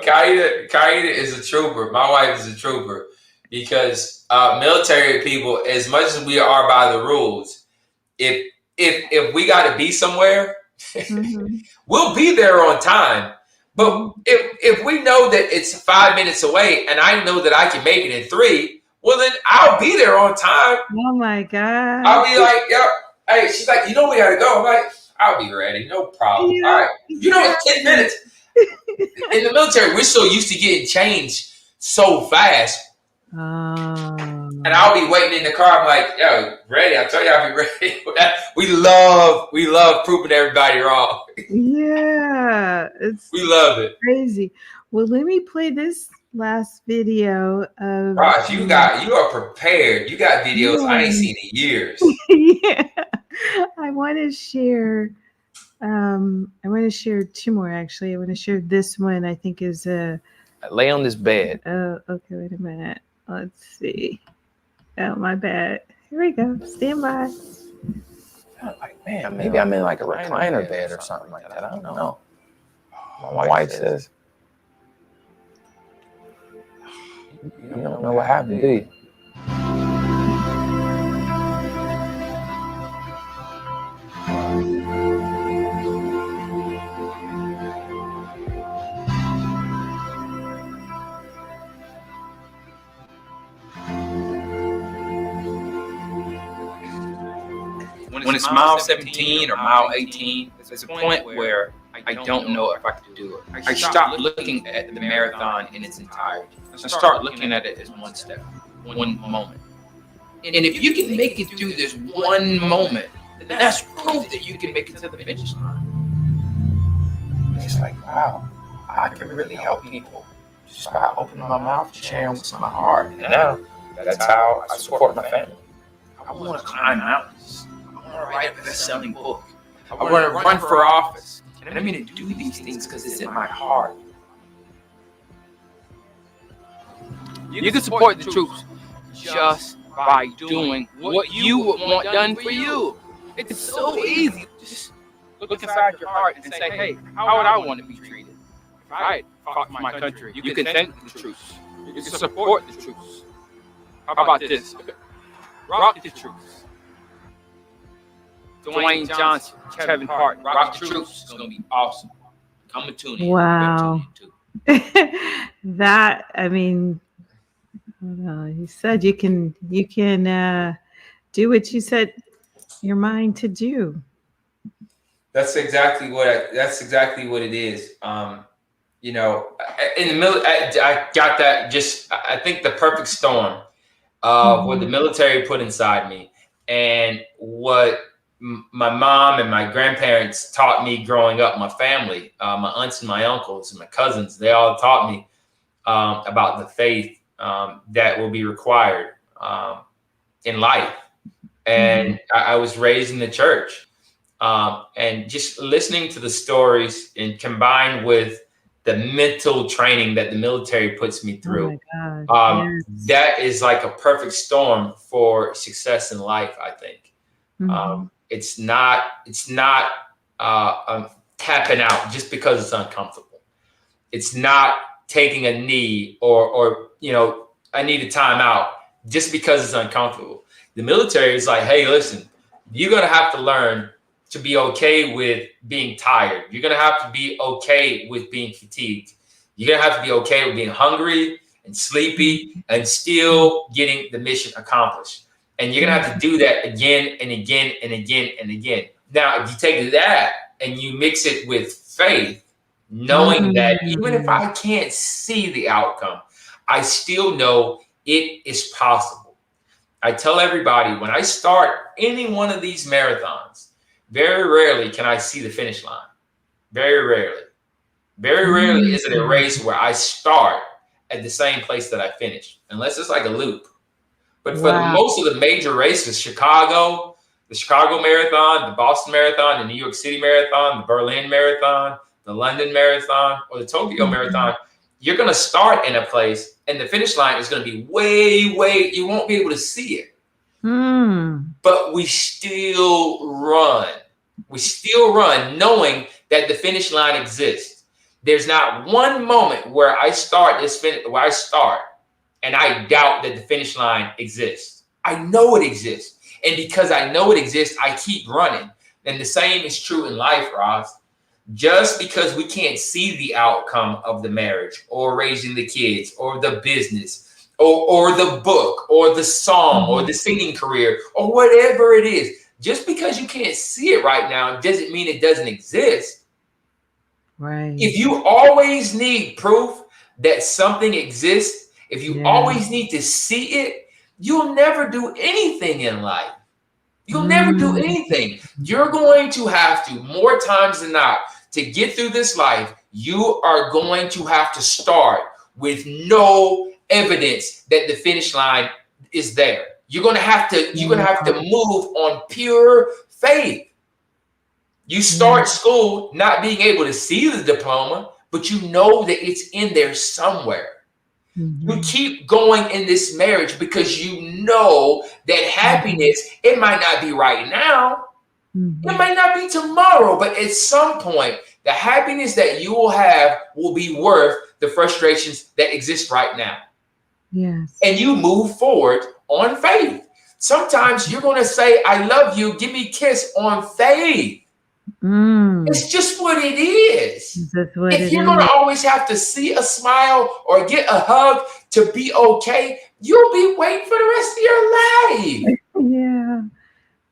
S4: Kaida is a trooper. My wife is a trooper because military people, as much as we are by the rules, if we got to be somewhere, we'll be there on time. But if we know that it's 5 minutes away and I know that I can make it in 3, well then I'll be there on time.
S2: Oh my God.
S4: I'll be like, yep. Hey, she's like, you know we gotta go. I'm like, I'll be ready, no problem.
S2: Yeah,
S4: all right. You know it's 10 minutes. In the military, we're so used to getting changed so fast. And I'll be waiting in the car. I'm like, yo, ready. I tell you I'll be ready. We love proving everybody wrong.
S2: Yeah.
S4: We love it.
S2: Crazy. Well, let me play this last video of
S4: Ross, you are prepared. You got videos I ain't seen in years.
S2: Yeah. I want to share. I want to share two more. Actually, I want to share this one. I think is a.
S3: Lay on this bed.
S2: Oh, okay. Wait a minute. Let's see. Oh, my bad. Here we go. Stand by.
S3: Like, man, maybe I'm in like a recliner bed or something like that. I don't know. My wife says, you don't know what happened, do you? When it's mile 17 or mile 18, there's a point where I don't know if I can do it. I stop looking at the marathon in its entirety. I start looking at it as one step, one moment. And if you can make it through this one moment, then that's proof that you can make it to the finish line. It's like, wow, I can really help people just by opening my mouth, sharing what's in my heart. And now, that's how I support my family. I want to climb mountains. I want to write a best-selling book. I want to run for office. And I mean to do these things because it's in my heart. You can support the troops just by doing what you would want done for you. It's so easy. Just look inside your heart and say, hey, how would I want to be treated? If I fought for my country, you can thank the troops. You can support the troops. How about this? Rock the troops. Dwayne Johnson, Kevin Hart, rock the troops. It's going to be awesome. Come and tune in.
S2: Wow. That, I mean, you said you can do what you set your mind to do.
S4: That's exactly what it is. You know, in the military, I got that. I think the perfect storm of what the military put inside me and what my mom and my grandparents taught me growing up. My family, my aunts and my uncles and my cousins, they all taught me about the faith that will be required in life. And I was raised in the church. And just listening to the stories and combined with the mental training that the military puts me through, that is like a perfect storm for success in life, I think. It's not tapping out just because it's uncomfortable. It's not taking a knee or you know, I need a timeout just because it's uncomfortable. The military is like, hey, listen, you're going to have to learn to be okay with being tired. You're going to have to be okay with being fatigued. You're going to have to be okay with being hungry and sleepy and still getting the mission accomplished. And you're going to have to do that again and again and again and again. Now, if you take that and you mix it with faith, knowing that even if I can't see the outcome, I still know it is possible. I tell everybody when I start any one of these marathons, very rarely can I see the finish line. Very rarely. Very rarely is it a race where I start at the same place that I finish, unless it's like a loop. But for the most of the major races, the Chicago Marathon, the Boston Marathon, the New York City Marathon, the Berlin Marathon, the London Marathon, or the Tokyo Marathon, you're going to start in a place and the finish line is going to be way, you won't be able to see it. But we still run. We still run knowing that the finish line exists. There's not one moment where I start and I doubt that the finish line exists. I know it exists. And because I know it exists, I keep running. And the same is true in life, Roz. Just because we can't see the outcome of the marriage or raising the kids or the business or the book or the song or the singing career or whatever it is, just because you can't see it right now doesn't mean it doesn't exist.
S2: Right.
S4: If you always need proof that something exists, if you always need to see it, you'll never do anything in life. You'll never do anything. You're going to have to, more times than not, to get through this life, you are going to have to start with no evidence that the finish line is there. You're going to have to move on pure faith. You start school not being able to see the diploma, but you know that it's in there somewhere. You keep going in this marriage because you know that happiness, it might not be right now. It might not be tomorrow, but at some point, the happiness that you will have will be worth the frustrations that exist right now.
S2: Yes.
S4: And you move forward on faith. Sometimes you're going to say, I love you, give me a kiss on faith. It's just what it is. If you're going to always have to see a smile or get a hug to be okay, you'll be waiting for the rest of your life.
S2: Yeah.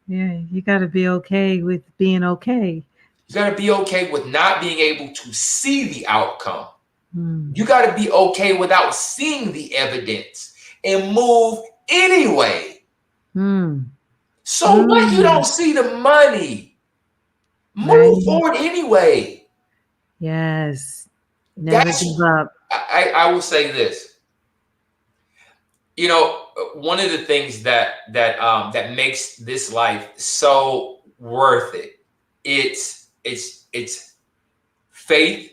S2: Yeah. You got to be okay with being okay.
S4: You got to be okay with not being able to see the outcome. You got to be okay without seeing the evidence and move anyway. So what? You don't see the money. Move forward anyway.
S2: Yes. Never give up.
S4: I will say this. You know, one of the things that makes this life so worth it, it's faith,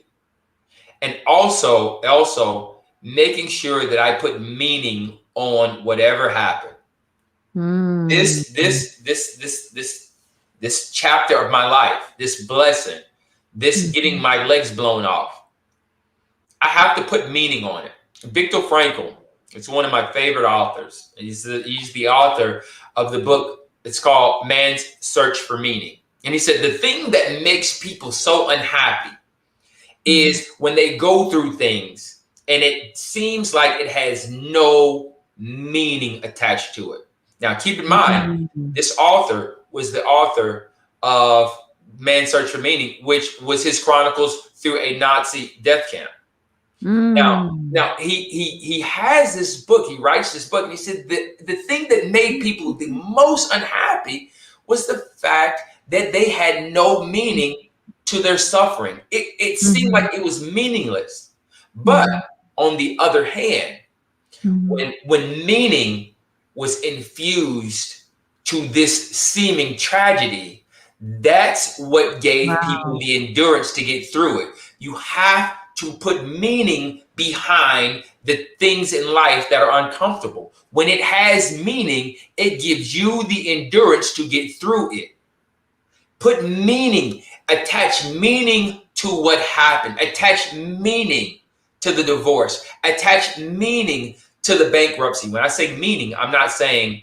S4: and also making sure that I put meaning on whatever happened. This chapter of my life, this blessing, this getting my legs blown off, I have to put meaning on it. Viktor Frankl, it's one of my favorite authors. He's the author of the book. It's called Man's Search for Meaning. And he said, the thing that makes people so unhappy is when they go through things and it seems like it has no meaning attached to it. Now, keep in mind, this author was the author of Man's Search for Meaning, which was his chronicles through a Nazi death camp. Now he has this book. He writes this book, and he said the thing that made people the most unhappy was the fact that they had no meaning to their suffering. It seemed like it was meaningless. But on the other hand, when meaning was infused to this seeming tragedy, that's what gave people the endurance to get through it. You have to put meaning behind the things in life that are uncomfortable. When it has meaning, it gives you the endurance to get through it. Put meaning, attach meaning to what happened, attach meaning to the divorce, attach meaning to the bankruptcy. When I say meaning, I'm not saying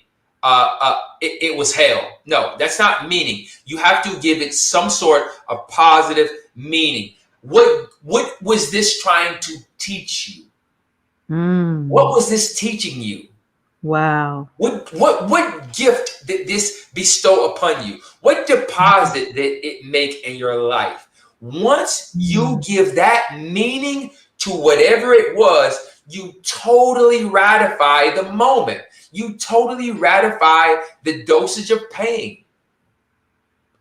S4: it was hell. No, that's not meaning. You have to give it some sort of positive meaning. What was this trying to teach you? What was this teaching you?
S2: Wow.
S4: What gift did this bestow upon you? What deposit did it make in your life? Once you give that meaning to whatever it was, you totally ratify the moment. You totally ratify the dosage of pain.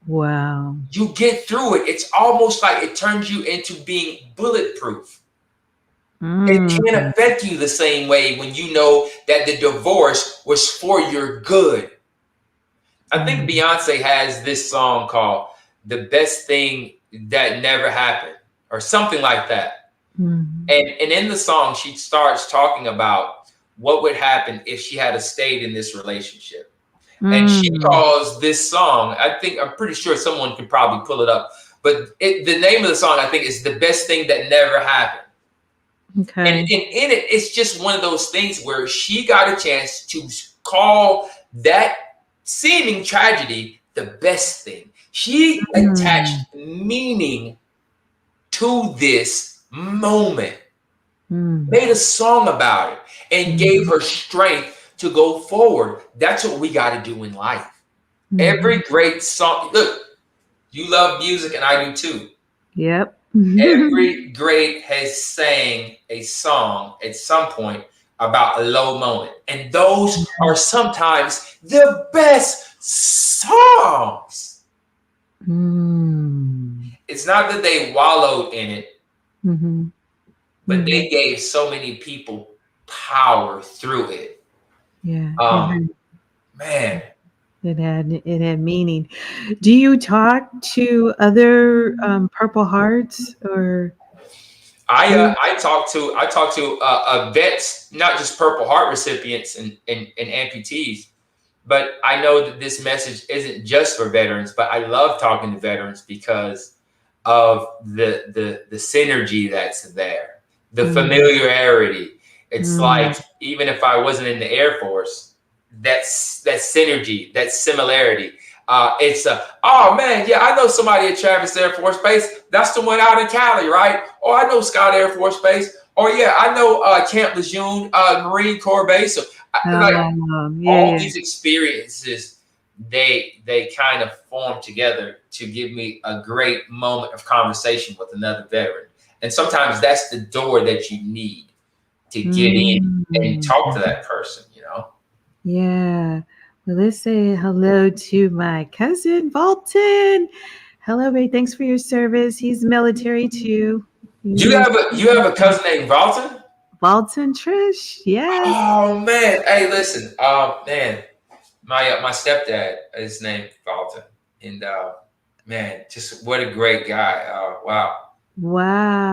S2: Wow.
S4: You get through it. It's almost like it turns you into being bulletproof. It can't affect you the same way when you know that the divorce was for your good. I think Beyonce has this song called The Best Thing That Never Happened or something like that. And in the song, she starts talking about what would happen if she had stayed in this relationship. And she calls this song, I'm pretty sure someone could probably pull it up, but the name of the song, I think, is The Best Thing That Never Happened.
S2: Okay.
S4: And in it, it's just one of those things where she got a chance to call that seeming tragedy the best thing. She attached meaning to this moment, made a song about it, and gave her strength to go forward. That's what we got to do in life. Every great song, look, you love music and I do too.
S2: Yep.
S4: Every great has sang a song at some point about a low moment. And those are sometimes the best songs. It's not that they wallowed in it, but they gave so many people power through it.
S2: Yeah.
S4: Man,
S2: It had meaning. Do you talk to other Purple Hearts or?
S4: I talk to vets, not just Purple Heart recipients and amputees, but I know that this message isn't just for veterans. But I love talking to veterans because of the synergy that's there, the familiarity. It's like even if I wasn't in the Air Force, that's that synergy, that similarity. Oh man, yeah, I know somebody at Travis Air Force Base. That's the one out in Cali, right? Or I know Scott Air Force Base. Or yeah, I know Camp Lejeune Marine Corps Base. So, all these experiences, they kind of form together to give me a great moment of conversation with another veteran. And sometimes that's the door that you need to get in and talk to that person, you know?
S2: Yeah. Well, let's say hello to my cousin, Walton. Hello, Ray. Thanks for your service. He's military too.
S4: You have a cousin named Walton?
S2: Walton Trish, yes.
S4: Oh man. Hey, listen. Man, my stepdad is named Walton. And man, just what a great guy. Wow.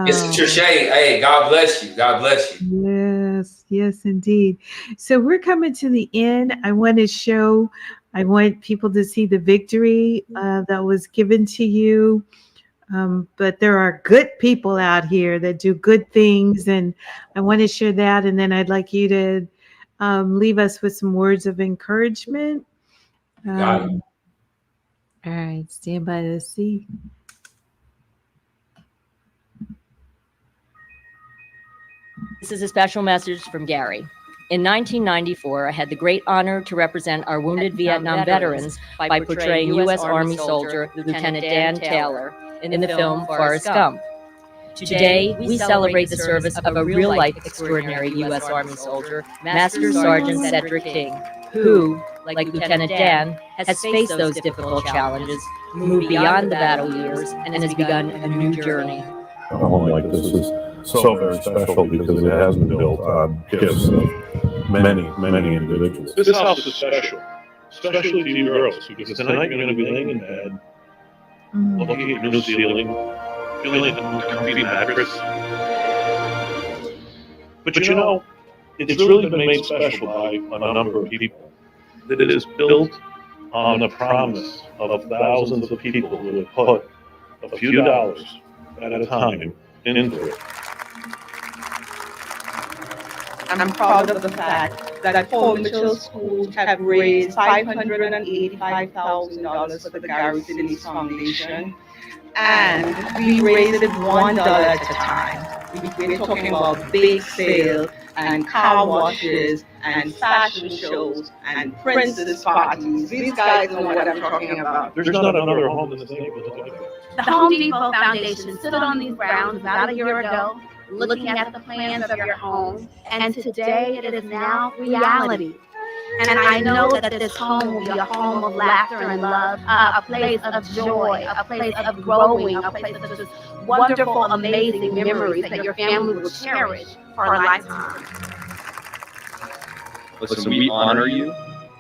S4: Mr. Trichet, hey, God bless you. God bless you.
S2: Yes, indeed. So we're coming to the end. I want people to see the victory that was given to you. But there are good people out here that do good things, and I want to share that. And then I'd like you to leave us with some words of encouragement.
S4: Got it.
S2: All right, stand by to see.
S7: This is a special message from Gary. In 1994, I had the great honor to represent our wounded Vietnam veterans by portraying U.S. Army soldier Lieutenant Dan Taylor in the film Forrest Gump. Today, we celebrate the service of a real-life extraordinary U.S. Army soldier, Master Sergeant Cedric King, who, like Lieutenant Dan, has faced those difficult challenges, moved beyond the battle years, and has begun a new journey.
S8: A home like this is so very special because it has been built on gifts of many individuals.
S9: This house is special, especially to you girls, because tonight you're going to be laying in bed, looking at your new ceiling, feeling the comfy mattress. But you know, it's really been made special by a number of people. That it is built on the promise of thousands of people who have put a few dollars at a time into it.
S10: I'm proud of the fact that Paul Mitchell schools have raised $585,000 for the Gary Sinise Foundation, and we raised it $1 at a time. We're talking about bake sales and car washes and fashion shows and princess parties. These guys know what I'm talking about.
S9: There's not another home in this neighborhood like that.
S11: The Home Depot Foundation stood on these grounds about a year ago, looking at the plans of your home, and today it is now reality. And I know that this home will be a home of laughter and love, a place of joy, a place of growing, a place of just wonderful, amazing memories that your family will cherish for a lifetime.
S12: Listen, we honor you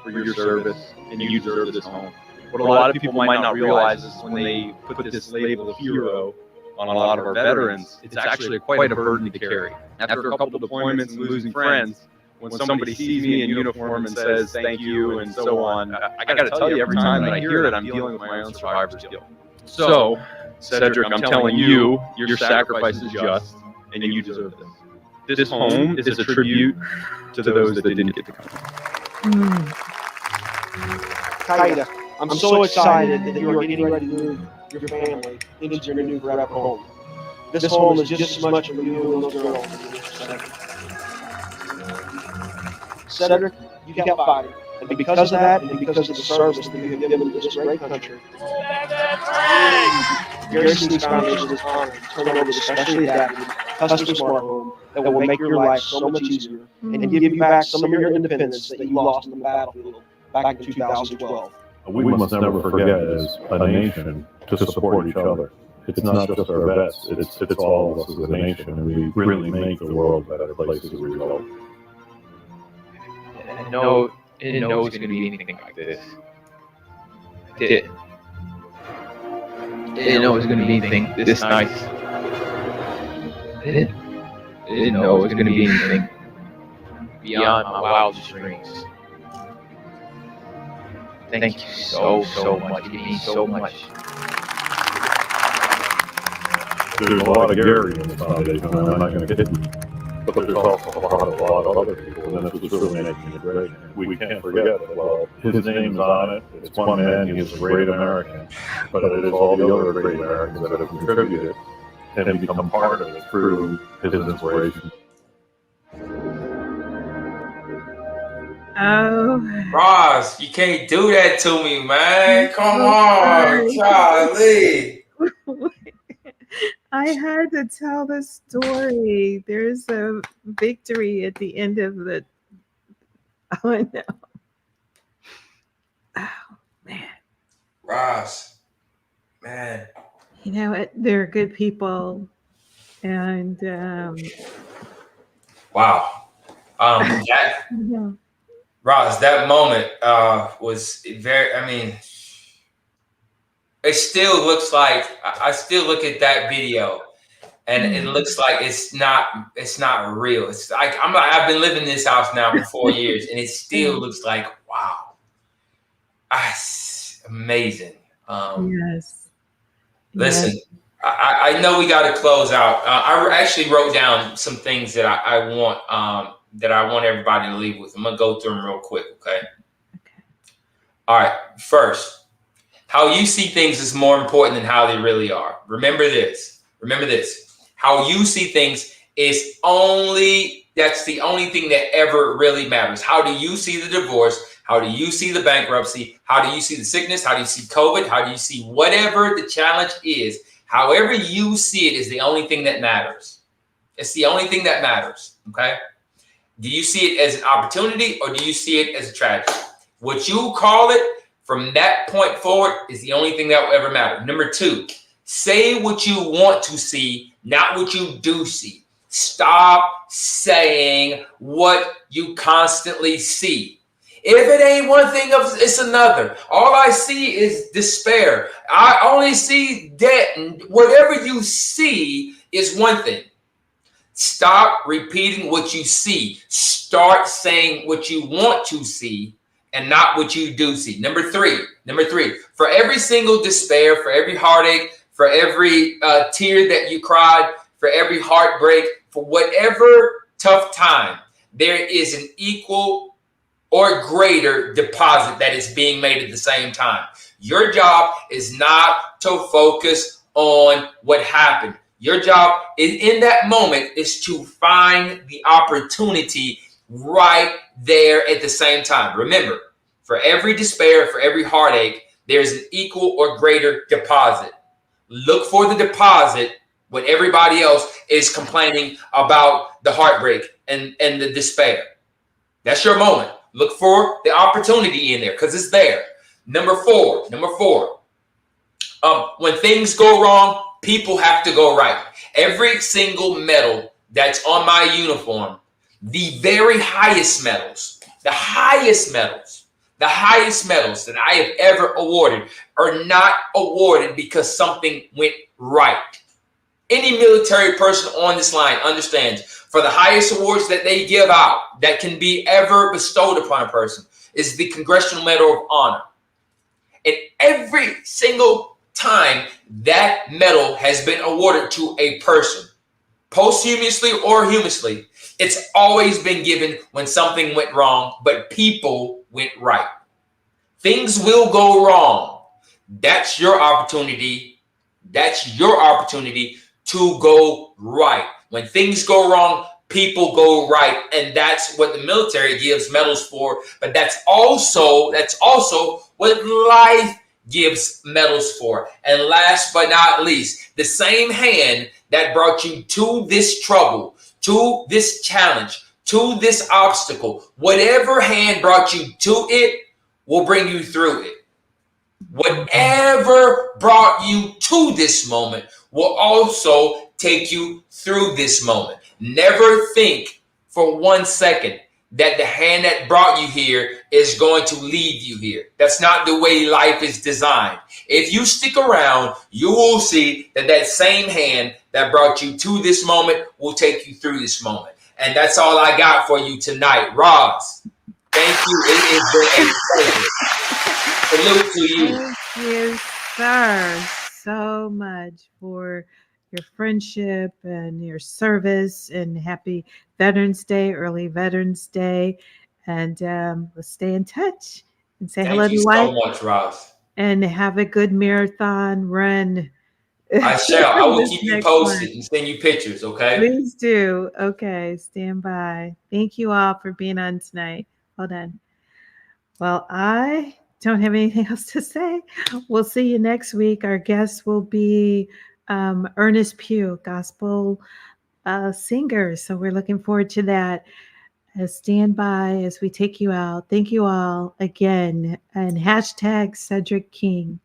S12: for your service, and you deserve this home. What a lot of people might not realize is when they put this label of hero on a lot of our veterans, it's actually quite a burden to carry. After a couple of deployments and losing friends, when somebody sees me in uniform and says thank you and so on, I got to tell you, every time that I hear it, I'm dealing with my own survivor's guilt. So, Cedric, I'm telling you, your sacrifice is just, and you deserve this. This home is a tribute to those that didn't get to come.
S13: Kaida, I'm so excited that you are getting ready to move your family into your new forever home. This home is just as much for you and those girls as it is for Cedric. Cedric, you got fighting. And because of that, and because of the service that you have given to this great country, Gary Sinise Foundation is honored to turn over the specially adapted custom smart home that will make your life so much easier and give you back some of your independence that you lost on the battlefield back in 2012.
S8: We must never forget as a nation to support each other. It's not just our vets, it's all of us as a nation, and we really make the world a better place as a result.
S3: I didn't know it was going to be anything like this.
S12: didn't know it was going to be anything this nice. I didn't know it was going to be anything beyond my wildest dreams. Thank you so much. It means so much.
S8: There's a lot of Gary in this foundation, and I'm not going to get you. But there's also a lot of other people, and that's what's really making it great. We can't forget that, well, his name's on it. It's one man, he's a great American. But it is all the other great Americans that have contributed and become part of it through his inspiration.
S2: Oh.
S4: Roz, you can't do that to me, man. Come on, Charlie.
S2: I had to tell the story. There's a victory at the end of the. Oh no! Oh man,
S4: Roz, man.
S2: You know what? They're good people, and
S4: wow.
S2: yeah.
S4: Roz, that moment was very. I mean, it still looks like I still look at that video, and it looks like it's not real. It's like I've been living in this house now for 4 years, and it still looks like wow, it's amazing.
S2: Yes.
S4: Listen, yes. I know we got to close out. I actually wrote down some things that I want everybody to leave with. I'm gonna go through them real quick, okay? All right. First, how you see things is more important than how they really are. Remember this. How you see things is that's the only thing that ever really matters. How do you see the divorce? How do you see the bankruptcy? How do you see the sickness? How do you see COVID? How do you see whatever the challenge is? However you see it is the only thing that matters. It's the only thing that matters, okay? Do you see it as an opportunity or do you see it as a tragedy? What you call it from that point forward is the only thing that will ever matter. Number 2, say what you want to see, not what you do see. Stop saying what you constantly see. If it ain't one thing, it's another. All I see is despair. I only see debt, and whatever you see is one thing. Stop repeating what you see. Start saying what you want to see and not what you do see. Number three, for every single despair, for every heartache, for every tear that you cried, for every heartbreak, for whatever tough time, there is an equal or greater deposit that is being made at the same time. Your job is not to focus on what happened. Your job in that moment is to find the opportunity right there at the same time. Remember, for every despair, for every heartache, there's an equal or greater deposit. Look for the deposit when everybody else is complaining about the heartbreak and the despair. That's your moment. Look for the opportunity in there because it's there. Number four, when things go wrong, people have to go right. Every single medal that's on my uniform, the very highest medals, the highest medals that I have ever awarded are not awarded because something went right. Any military person on this line understands for the highest awards that they give out that can be ever bestowed upon a person is the Congressional Medal of Honor. And every single time that medal has been awarded to a person, posthumously or humously, it's always been given when something went wrong, but people went right. Things will go wrong. That's your opportunity. To go right. When things go wrong, people go right. And that's what the military gives medals for. But that's also what life gives medals for. And last but not least, the same hand that brought you to this trouble, to this challenge, to this obstacle, whatever hand brought you to it will bring you through it. Whatever brought you to this moment will also take you through this moment. Never think for 1 second that the hand that brought you here is going to leave you here. That's not the way life is designed. If you stick around, you will see that that same hand that brought you to this moment will take you through this moment. And that's all I got for you tonight. Roz, thank you. It has been a pleasure. Salute to you.
S2: Thank you, sir, so much for your friendship and your service, and happy Veterans Day, early Veterans Day. And let's stay in touch and say hello
S4: Thank you
S2: to
S4: so
S2: wife
S4: much, Roz.
S2: and have a good marathon run.
S4: I shall. I will
S2: This
S4: keep you
S2: next
S4: posted
S2: one.
S4: and send you pictures, okay?
S2: Please do. Okay, stand by. Thank you all for being on tonight. Hold on. Well, I don't have anything else to say. We'll see you next week. Our guest will be Ernest Pugh, gospel singer. So we're looking forward to that. Stand by as we take you out. Thank you all again. And hashtag Cedric King.